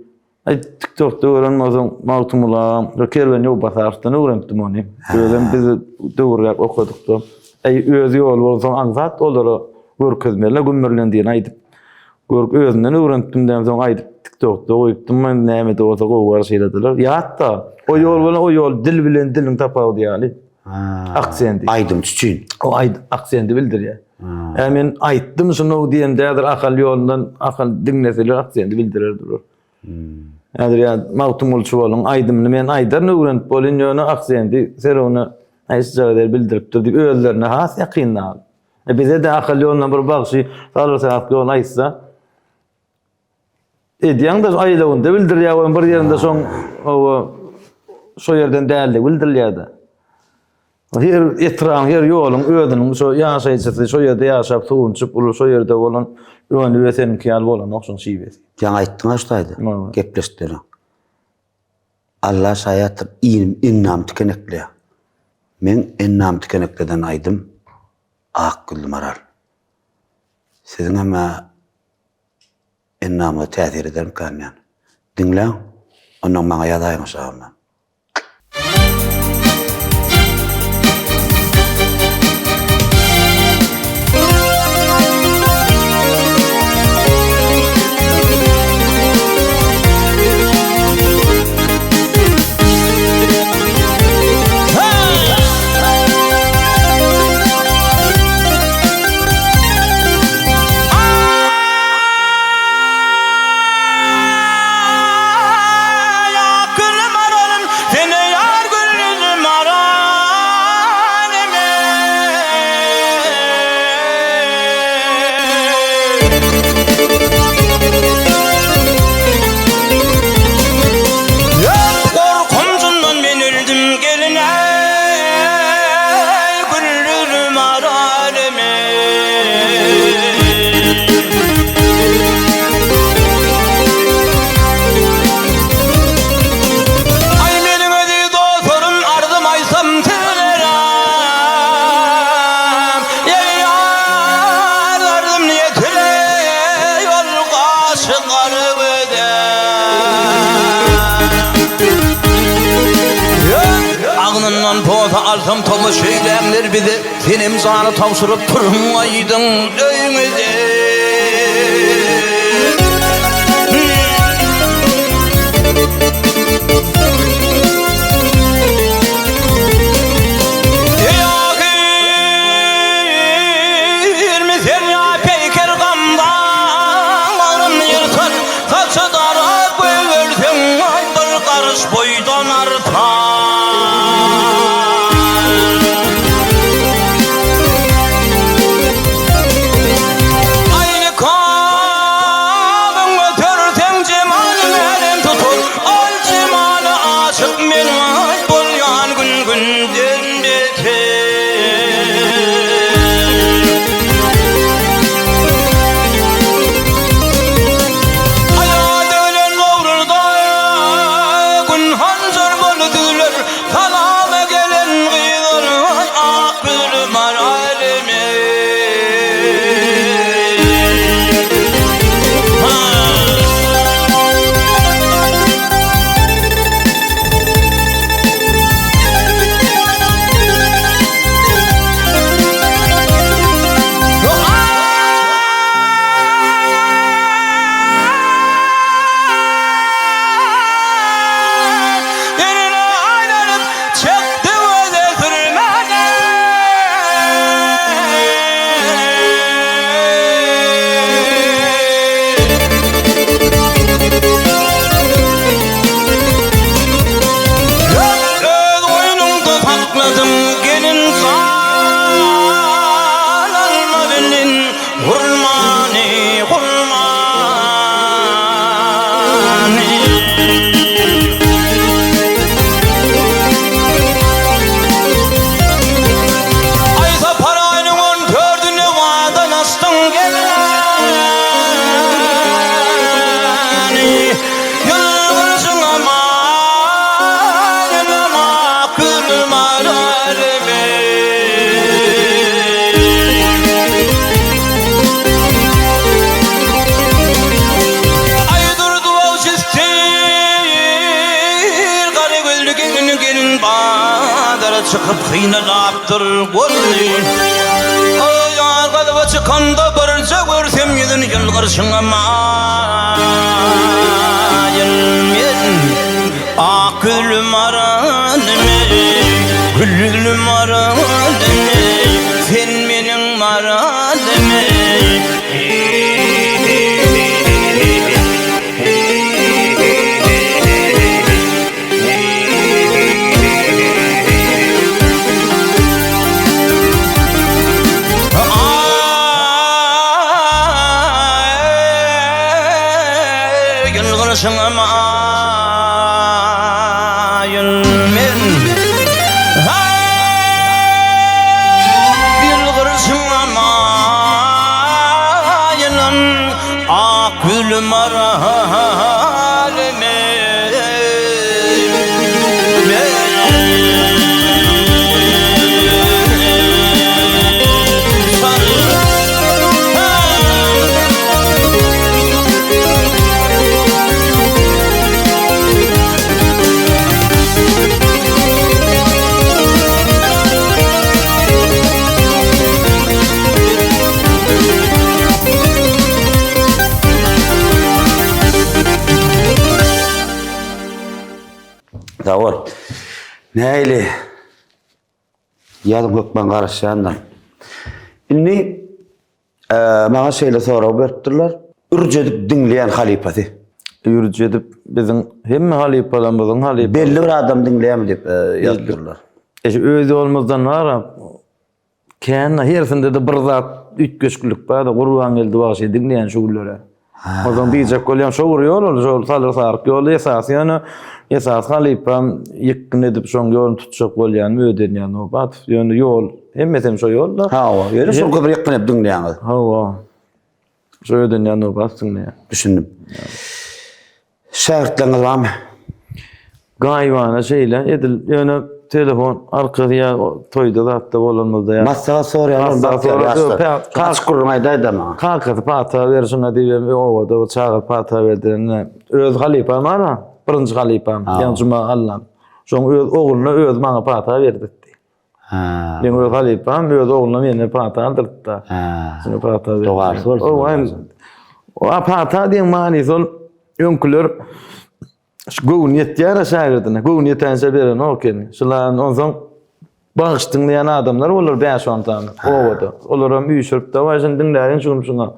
Ay TikTok'ta öğrenmezim mağtumula. Kerven yok basardan öğrendim onu. Özüm biz doğruyak okuduk da. Ay öz yol bolsa anzat olur. Görkezmerle gömürlen diýen aýdyp. Görk özünden öğrendim dem soň aýdyp. TikTok'da koyupdum ben näme de olsa gowy şeylediler. Ya hatta o yol bilen o yol dil bilen dilin tapawdy ýaly. Aksendi. Aydym tüçün. O aksendi bildirýär. Men aýtdym şunu diýendedir akal ýolundan akal dinleseler aksendi bildirirdir. Ýa-da ýa mawtum bolçy bolun aýdymny men aýdar öwrenip bolyn ýöne aksendi serowna aýsjalar bildiripdir diýip öýlerine has ýakynlar. Bize de akal ýolundan bir bagşy salsa ýol aýtsa diýäň da aýlawynda bildirýär bir ýerinde soň şo ýerden däldi bildirýär da. Her etram, her ýolun ödüniň şo ýaşaýjysy şo ýerde ýaşap tuğunçyp ulu şo ýerde bolan öňü we senin kiyal bolan okşun şiýbesi. Ýa aýtdyň aşdaýdy. Gepleşdiler. Allah şaýatyr innam tükenekli. Men innam tükenekliden aýdym. Akgül maral. Sizin ama innamı täsir eder kanyan. Dinle, onun maňa ýazaýyň şahına. Alsam tomu söylemler bize sen imzanı tavsırıp durmaydın öyümüze. Sen ya peyker gamdan ağrım yırtar saçı dara koyversen ay bir karış boydan artar. Çıkıp kıynalaptır golli. Ay arkalı çıkanda barınca görsem yüzünü yılgırsın ama ak gülüm aradımı, gülüm aradımı, sen benim aradımı. Yılgırsın ama yılmen yılgırsın ama yılın ak gülüm aralime Davul. Neyli? Yadım Gökmen karışandan. Inni bana şeyle sonra berttirler. Ürjedip dinleyen halifati. Ürjedip bizim hemme halipalarımızın halipa. Belli bir adam dinleyen dip yazdılar. Özü olmazdan var. Kendi hersinde de bir zat üç göçkülük var da Kurban geldi var şey dinleyen şugullara. O zaman diyecek olan şu vuruyor, salır sarık yolu esas yani esas halipam yakın edip son yolunu tutacak olan müdür yani o bat yani yol hemmeten şu yolda. Ha o yeri şu kadar yakın edip dinleyen. Ha o. Şu yani o batsın ne? Düşündüm. Şartlarınız var mı? Gayvana şeyle edil yani telefon arkaya toyda da hatta olanmazda ya. Masaya soruyorum bak ya. Kaç kurmaydı ama. Kalkıp pata versin diyeyim o da çağır pata verdiğine öz halipam var birinci halipam yani cuma Allah'ım. Sonra öz oğluna öz bana pata verdi. Ha. Ben öz halipam öz oğluna yine pata aldırdı. Ha. Sonra pata verdi. Doğru olsun. O hem o pata diye mani son önkülür Gowniyet yara şagirdine, gowniyeten seberen oken. Şulan ondan bağıştınlayan adamlar olur 5-10 tane. Oğudu. Olaram üyüşürüp da vaşın dinleyen şunuşuna.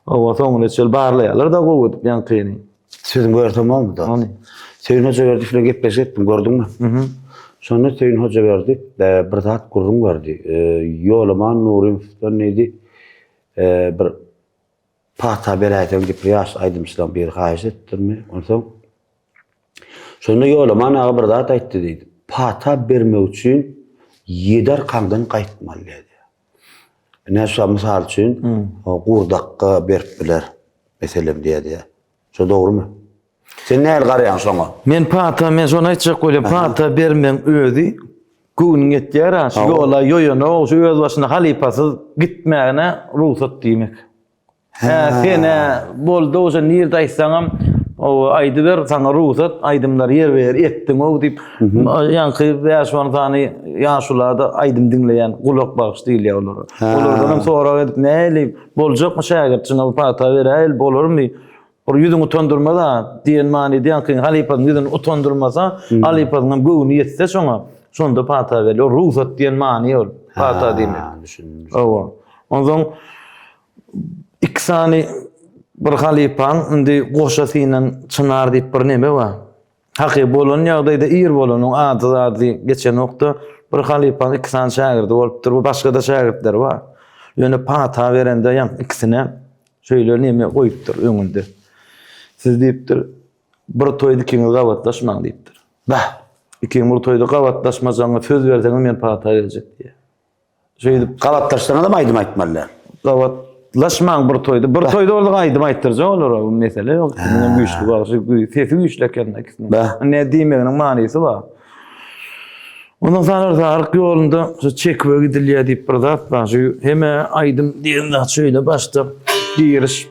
Oğu sonra çel barlayalar da goğudu. Yan kıyını. Sizin gördüm olmadı. Hani? Seyin Hoca verdi filan gitmez ettim gördün mü? Sonra Seyin Hoca verdi. Bir saat kurum verdi. Yolaman Nurim neydi? Bir pahta belayeten gibi yaş aydımsıdan bir haiz ettirme. Ondan sonra yolaman ağa bir zat aytdı deydi. Pata berme üçün yeder kandan qaytmalı dedi. Näşe misal üçün gurdakka beripdiler meselem dedi. Şo doğru mu? Sen näle garayan soňa? Men sonra aytjak bolýan pata bermem özi. Gowniyet yara şu yola yoyano şu öz başyna halipasy gitmägine ruhsat diýmek. Sene boldy oşa nirde aýtsaňam o aýdy ber sana ruhsat aýdymlar yer ber etdiň o diýip ýanky ýaşwan tany ýaşulada aýdym dinleýän gulak bagışdy ýa olar. Olardan sonra edip näli boljakmy şägirtçine bu pata berýär bolarmy? Bir ýüzüňi utandyrmada diýen many diýen halipanyň ýüzüni utandyrmasa halipanyň göwni ýetse şonda pata berýär. Ruhsat diýen many ol. Pata diýmek. Düşündüm. O. Ondan İksani bir halipan indi goşasynyň çınar diýip bir neme bar. Haky bolan ýagdaýda ýer bolanyň ady geçen nokta bir halipan iksan şagirdi bolupdyr. Bu başga da şagirdler bar. Ýöne pata berende ýa ikisine şöyle neme goýupdyr öňünde. Siz diýipdir bir toýdy kiňi gawatlaşmaň diýipdir. Bah. İkiň bir toýdy gawatlaşmasaňa söz berseňiz men pata berjek diýe. Şeýdip Gawatlaşsaňa da aýdym aýtmalylar. Gawatlaşmaň bir toýdy. Bir toýda orada aýdym aýtdyrjak olar bu mesele ýok. Menen güýçli bagşy, sesi güýçleken ikisine. Ne diýmeginiň manysy bar. Ondan sonra da arka ýolunda çekwe gidilýär diýip bir zat bar. Heme aýdym diýende şöyle başda giriş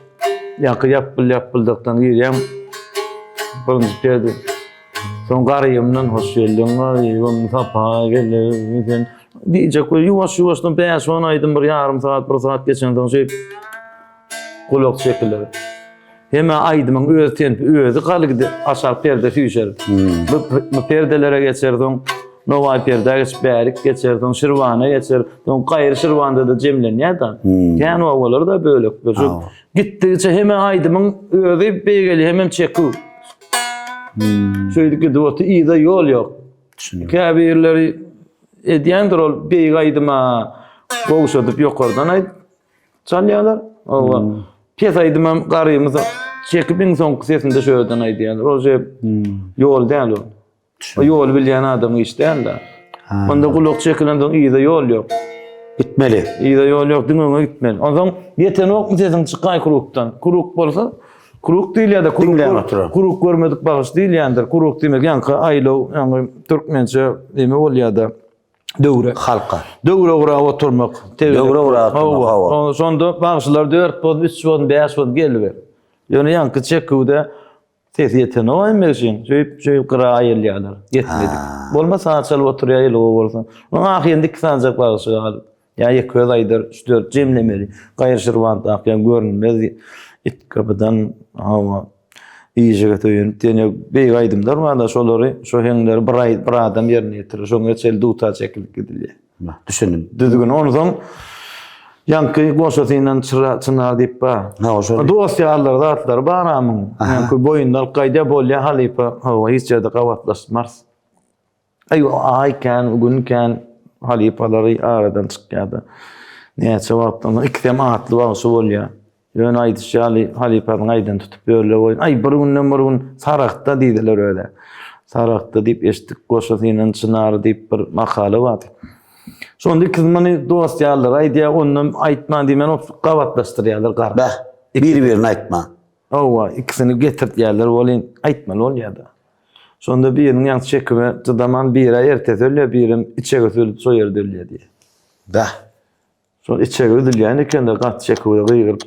yapıldaktan girýän birinji perde. Son garýymdan hoş geldin, garýym sapa gelýän. diyecek ki yuvaş-yuvaşdan 5-10 aydın bir yarım saat, 1 saat geçenden şey kulak çekilir. Hemen aydımın öz tempi, özü kalıgdı aşağı perde füşer. Bu perdelere geçerdin, Novay perde geçip bärik geçerdin, şirvana geçerdin, gayrı şirvanda da cemlenýär. Yani ovalar da böyle. Gittikçe hemen aydımın özü beýgeli hemen çekü. Şöyle dostu iyi de yol yok. Kabirleri edýändir ol beýg aydyma goşadyp ýokardan ay çalýarlar. Owa pes aydymam garymyza çekipin soňky sesinde şöýden aýdýarlar. O yol däl o. O yol bilýän adam işdäl. Onda kulak çekilenden iyi de yol yok. Gitmeli. İyi de yol yok, diňe gitmeli. Ondan ýeten okmy sesin çykay kurukdan. Kuruk bolsa kuruk değil ya da kuruk görmedik bağış değil yandır. Kuruk demek yankı aylo, yani Türkmençe deme ol ya da döwre. Halka. Döwre ura oturmak. Döwre ura oturmak. Sonda bağışlar 4 bod, 3 bod, 5 bod gelip. Yani yankı çeküde ses yeten o emesin. Şöyle kıra ayılyalar. Yetmedik. Bolmasa açal oturayla o bolsa. Onun ahirinde kısancak bağışı al. Ya yeköz aydır 3-4 cemlemeli. Gayrşırvanda akyan görünmez. İt kapıdan hava iyice töýün tene beýg aýdymlar wanda şolary şo heňler bir adam ýerine ýetirir. Şoňa çel duta çekilip gidilýär. Düşünün. Düzgün ondan ýanky goşatynyň çınar diýip ba. Dosýallar da atlar baramyň. Ýanky boýundan gaýda bolýar halipa hawa hiç ýerde gawatlaşmaz. Ay kan gün kan halipalary aradan çykýardy. Näçe wagtdan ikdem atly bagy bolýar. Yön aýdyşaly halipatyň aýdan tutup böyle boýun. Ay bir gün sarakda diýdiler öyle. Sarakda diýip eşitdik goşatynyň çynary diýip bir makale bar. Şonda kızmany dosýallar aýdýar ondan aýtman diýmen gawatlaşdyrýarlar gar. Bah, bir-birini aýtma. Owa, ikisini getirýärler bolýan aýtmaly bolýardy. Şonda biriniň ýanky çekime çydaman bir ay ertesi ölýär, birim içe götürüp soýar dölýär diýär. Bah. Sol içeri ödülýän eken de gat çekýär gyýyryp.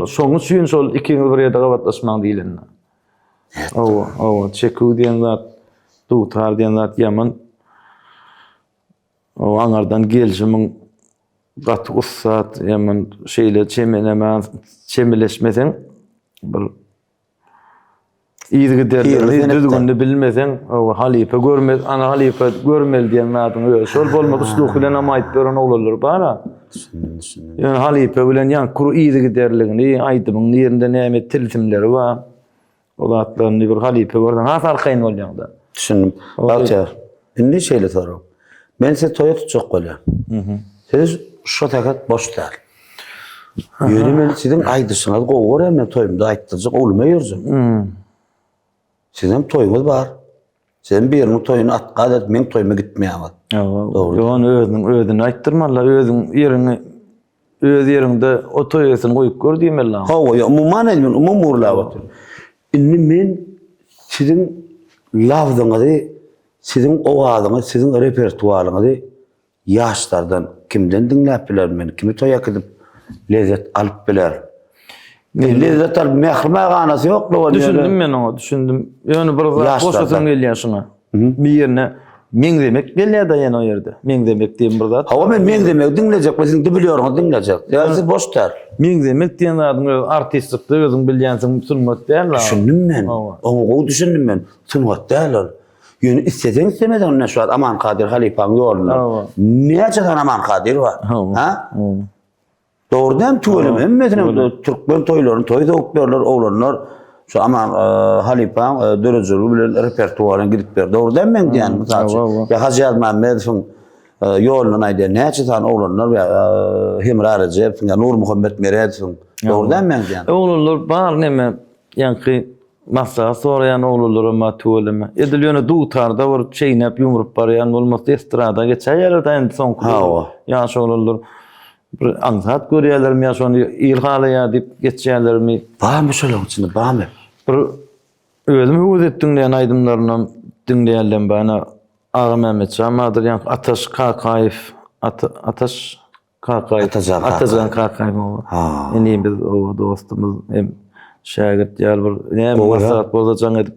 Soňy üçin sol ikiňiz bir ýerde gawatlaşmaň diýilen. Owa çekýär diýen zat, tutar diýen zat ýaman. O aňardan gelişimiň gat ussat ýaman şeýle çemeleşmesen bir iyigi derler, düzgünni bilmesen, o halipe görmez, ana halipe görmeli diýen zatyň öýe. Şol bolmak uslup bilen ama aýtdyr ona olarlar bara. Yani halipe bilen yan kuru iyigi derligini, aýdymyň ýerinde näme tilsimleri bar. O zatlaryny bir halipe görden hasar kaýyn bolýanda. Düşündüm. Bakçar. Indi şeýle sorap. Men size toýa tutjak bolýar. Siz şu takat boş däl. Ýöne men siziň aýdyşyňyz gowur men toýumda aýtdyjak olma ýörjüm. Sizin toýuňyz bar. Sen biriniň toýuny atga da men toýuma gitmeýär. Doğru. Yani özüni aýtdyrmalar, özüň ýerini öz ýerinde o toýasyny goýup gör diýmeler. Hawa umumman edin umum urlap. Inni men siziň lafzyňyzy, siziň owazyňyzy, siziň repertuaryňyzy ýaşlardan kimden dinläp biler men, kimi toýak edip lezzet alyp biler. Lezzet alyp mehrime ganasy ýok. Düşündüm men onu, düşündüm. Ýöne bir zat boşasaň gelýär şuna. Bir ýerine men demek gelýär da ýene o ýerde. Men demek diýen bir zat. Hawa men demek dinlejek, siz de bilýärňiz dinlejek. Ýa-da boş däl. Men demek diýen zatyň artistlikde özüň bilýänsiň sunmat däl. Düşündüm men. Oňa düşündüm men. Sunmat däl. Ýöne istesen istemeden näşat Aman Kadir halipaň ýoluna. Näçe Aman Kadir bar? Ha? Doğrudan tuğulum. Hemmetine Türkmen toylarını, toy dağıtlarlar, oğlanlar. Şu aman halipan, dörücülü bilen repertuarına gidip ver. Doğrudan ben diyen. Ya Hacı Mehmet'in yolundan ayda neçe tane oğlanlar ve Himra Recep, Nur Muhammed Mered'in. Doğrudan ben diyen. Oğlanlar var neme, yankı masa sorayan oğlanlarıma tuğulum. Ediliyorne duğutarda var şeyini hep yumrup barayan olmazsa estrada geçer yerlerden son kulu. Yaş oğlanlar. Bir anzat görýärler mi şonu ilhalaya diýip geçýärler mi? Barmy şolaň içinde barmy? Bir özüm öz etdiň diýen aýdymlaryny dinleýärler bana Ağa Mehmet Şamadyr ýa Ataş Kakaýew, Ataş Kakaýew, Atajan Kakaýew. Eni biz o dostumuz hem şagirt ýaly bir näme maslahat bolajak edip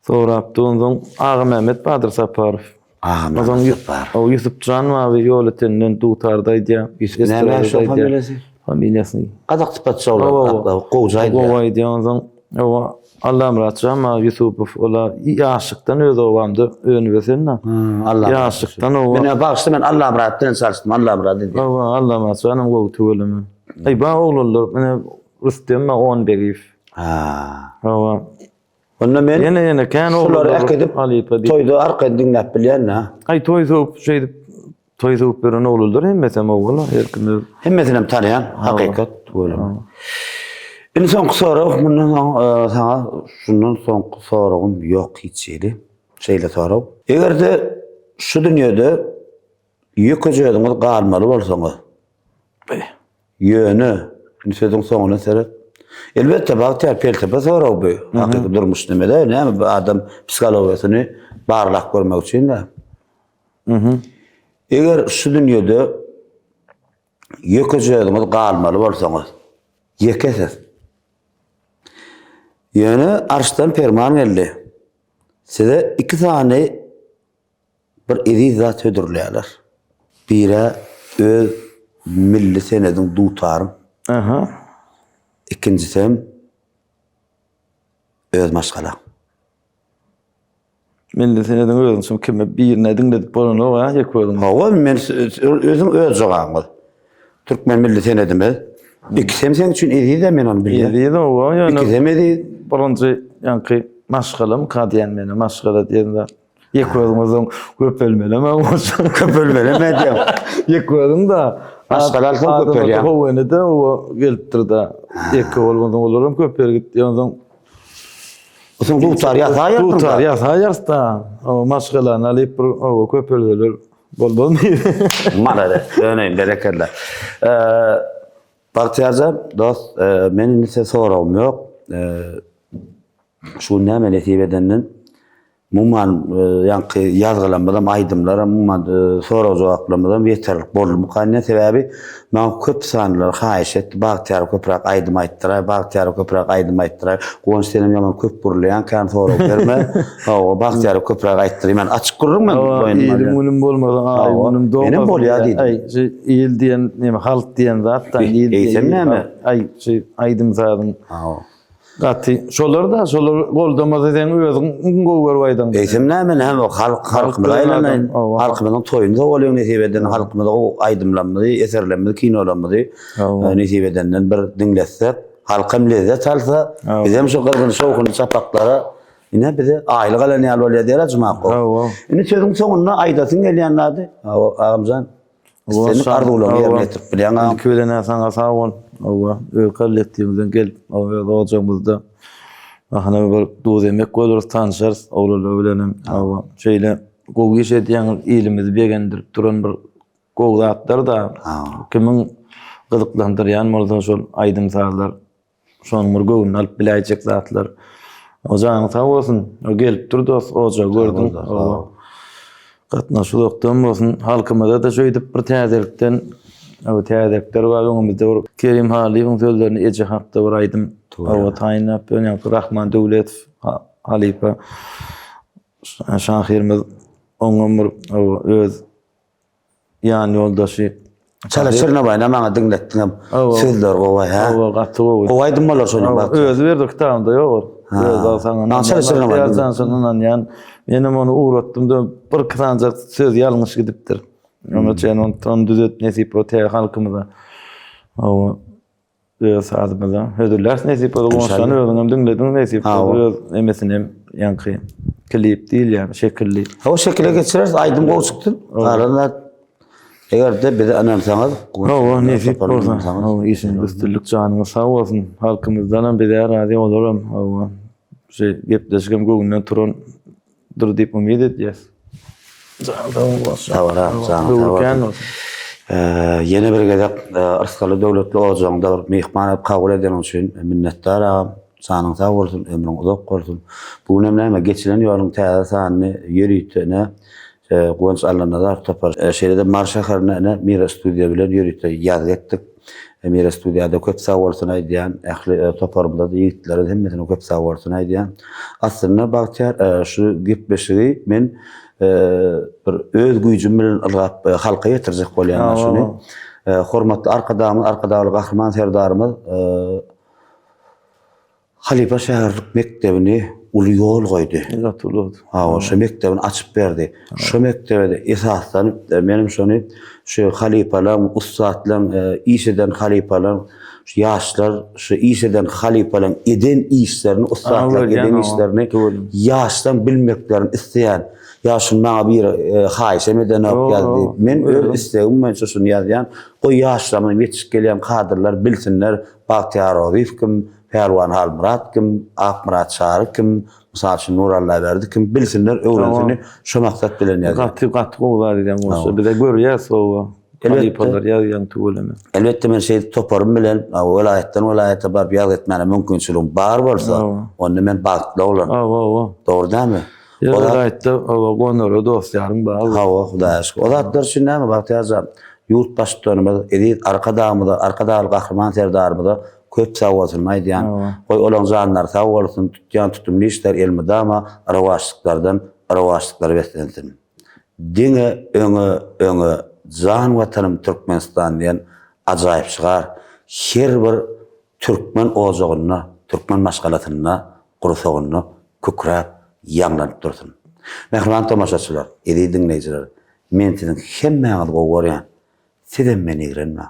sorapdy ondan Ağa Mehmet Badyr Saparow. Aha, Ozan var. o Yusuf Can abi yol etenden tutardaydı. Näme şu familyasy? Familyasını. Qadak tipatçalar. Qowjaydy. Qowjaydy ozan. O Allah'ım rahatça ama Yusupov ola yaşıktan öz ovamdı önüvesenna. Allah. Yaşıktan o. Mene bağışta men Allah rahatdan çalıştım. Allah rahat dedi. Allah'ım rahatça anam o tüvelimi. Ay ba oğullar mene Rüstem 10 berif. Ha. O. Onda men Yine kan şular oğullar akıdıp Alipa di. toydu arka dinlep bilýän ha. Ay toyzup toyzup beren oğullar hemmesem oğullar herkinde. Hemmesinem tanıyan hakikat böyle. Indi soňky soraw mundan saňa şundan soňky sorawym ýok hiç ýeri. Şeýle soraw. Egerde şu dünýede ýökejediňiz galmaly bolsaňyz. Ýöne, sözüň soňuna seret. Elbetde bagtyar peltepe soraw bu. Hakyky durmuş nimede, näme bu adam psikologiýasyny barlak görmek üçin de. Eger şu dünýede ýökejediňiz galmaly bolsaňyz, ýekesiz. Yani arştan ferman geldi. Size 2 tane bir iri zat ödürleyerler. Bire öz milli senedin dutarım. Aha. İkincisem öz maşgala. Milli senedin özün şimdi kime birine dinledik bolany o ýek koydum. Hava men özüm öz jogaňyz. Türkmen milli senedimiz. İkisem sen için iri de men onu bilýär. Ýedi o ýani. İkisem iri Birinci ýanky maşgalam kadýan meni maşgala diýende ýek koydum ozan köpelmeli ama köpölmeli me diýem. ýek koydum da Maşgala alsam köpel ýa. O wene de o gelipdir da ýek bolmadan olaram köpel gitdi ýa-da. Osun dutar ýa Tutar ýa da o maşgalany alyp o köpelgeler bolmaýar. Malada, öneýin bereketle. Baktiyarca dost, menin ise sorawym ýok. Şu näme netip edenden mumman ýanky ýazgylamadan aýdymlara mumman soraw jogaplamadan beterlik boldy. Bu kanne sebäbi men köp sanlar haýyş etdi. Baktiyar köprak aýdym aýtdyrar, baktiyar köprak aýdym aýtdyrar. Goňş senem ýaman köp burlaýan kan soraw berme. O baktiyar köprak aýtdyr. Men açyk gurrun men boýnuma. Ýelim bolmadan aýdym dog. Benim bolýar diýdim. Ay, ýel diýen näme halk diýen zat da ýel Eýsem näme? Ay, aýdym zadyň. Ha. Gati, şolar goldamaz eden özüň gowerwaýdan. Eýsem näme hem halk bilen halkymyň toýunda bolýan netip eden halkymyň o aýdymlanmady, eserlenmedi, kinolanmady. Netip edenden bir dinletsek, halkym lezzet alsa, bizem şu gyrgyn şowkuny çapaklara ine bize aýlyk alan ýaly bolýar diýer ajmak. Ine sözüň soňuna aýdasyn gelýänlärdi. Ağamjan senin arzuwlaryň ýerine ýetirip bilýän. Köýlene saňa sag bol. Owa, öýkalletdiňizden gelip, hojamyzda ahna bir doz emek bolar, tanşar, oglarlar bilenem. Owa, şeýle gowy geçediň ilimizi begendirip duran bir gowy zatlar da kimiň gyzyklandyrýan bolsa şol aýdym saglar, şonuň bir gowuny alyp biläjek zatlar. O jaň sag bolsun, o gelip durdy, oja gördüm. Owa. Gatnaşykdan bolsun, halkymyza da şöýdip bir täzelikden o täzekler var öňümizde bir Kerim Haliýewiň sözlerini eje hapda bir aýdym. O taýnap ýa-ni Rahman Döwletow Halipa şahyrymyz oňumur öz ýany ýoldaşy Çalışyrna baýna maňa dinletdiňem sözler gowa ha. O aýdym bolar şonu bak. Özü berdik taýmda ýok. Öz alsaňyň. Çalışyrna baýna. Menem onu uğratdım da bir kısanca söz ýalňyş gidipdir. Ama çenon ton düzet nesip o te halkymyza. O sazmyza hödürler nesip o gonşan özüňem dinledim nesip o emesinem ýanky klip diýil ýa şekilli. O şekilde geçirer aýdym goşukdun. Aralar egerde bir anamsaňyz. O nesip bolsa. O işin üstünlük janyňyz sag bolsun. Halkymyzdan bir razy bolaram. O şey gepleşgem göňünden turan dur diýip umyt edýäs. Yeni bir gezek Arskaly döwletli ojagyňda bir mehman kabul eden üçin minnetdar agam. Sanyň sag bolsun, ömrüň uzak bolsun. Bu näme geçilen ýoluň täze sanyny ýerýtene Gonç Allanazar topar. Şeýle Mar şäherine Mira studiýa bilen ýerýte ýaz etdik. Mira studiýada köp sag bolsun aýdýan, ähli toparmda da ýigitler hemmesini köp sag bolsun aýdýan. Aslynda bagtyar şu gepleşigi men bir öz güýjüm bilen ylgap halka ýetirjek bolýan şuny. Hormatly arkadaşlar, gahryman serdarymyz Halipa şäherlik mektebini uly ýol goýdy. Şo mektebini açyp berdi. Şo mektebde esaslanıp menim şonu şu halipalar, ustadlar, işeden halipalar, şu yaşlar, şu işeden halipalar eden işlerini, ustadlar eden işlerini yaştan bilmeklerini isteyen, yaşın bana bir haýşem eden geldi. Men öz istegim men şunu ýazýan, o yaşlarymyň ýetişip gelýän kadrlar bilsinler, Bahtiyar Arif kim, Perwan Halmurat kim, Akmurat Şarık kim, Mysal üçin Nuralla berdi kim bilsinler öwrensini şo maksat bilen ýazýar. Gaty golar edem bolsa bir de görýäs o halipalar ýazýan tügeleme. Elbette men şey toparım bilen welaýetden welaýeta barıp ýaz etmäne mümkinçiligim bar bolsa, onu men bagtly bolan. Dogry dämi? Welaýetde o gonora dostlaryň bar. Hudaýa şükür. O zatlar şun näme Bahtiyar ýurt başçylarymyz, edip arkadaşlar gahryman serdarymyz köp sag bolmaýdyan. Goý olan zanlar sag bolsun, tutýan tutumly işler elmide ama arawaşlyklar beslensin. Diňe öňe zan watanym Türkmenistan diýen ajaýyp çygar. Her bir türkmen ozagyna, türkmen maşgalatyna, gursagyna kökräp ýanlanyp dursun. Mehriban tomaşaçylar, edi dinleýijiler, men siziň hemmäňiz gowurýan. Sizem meni girenme.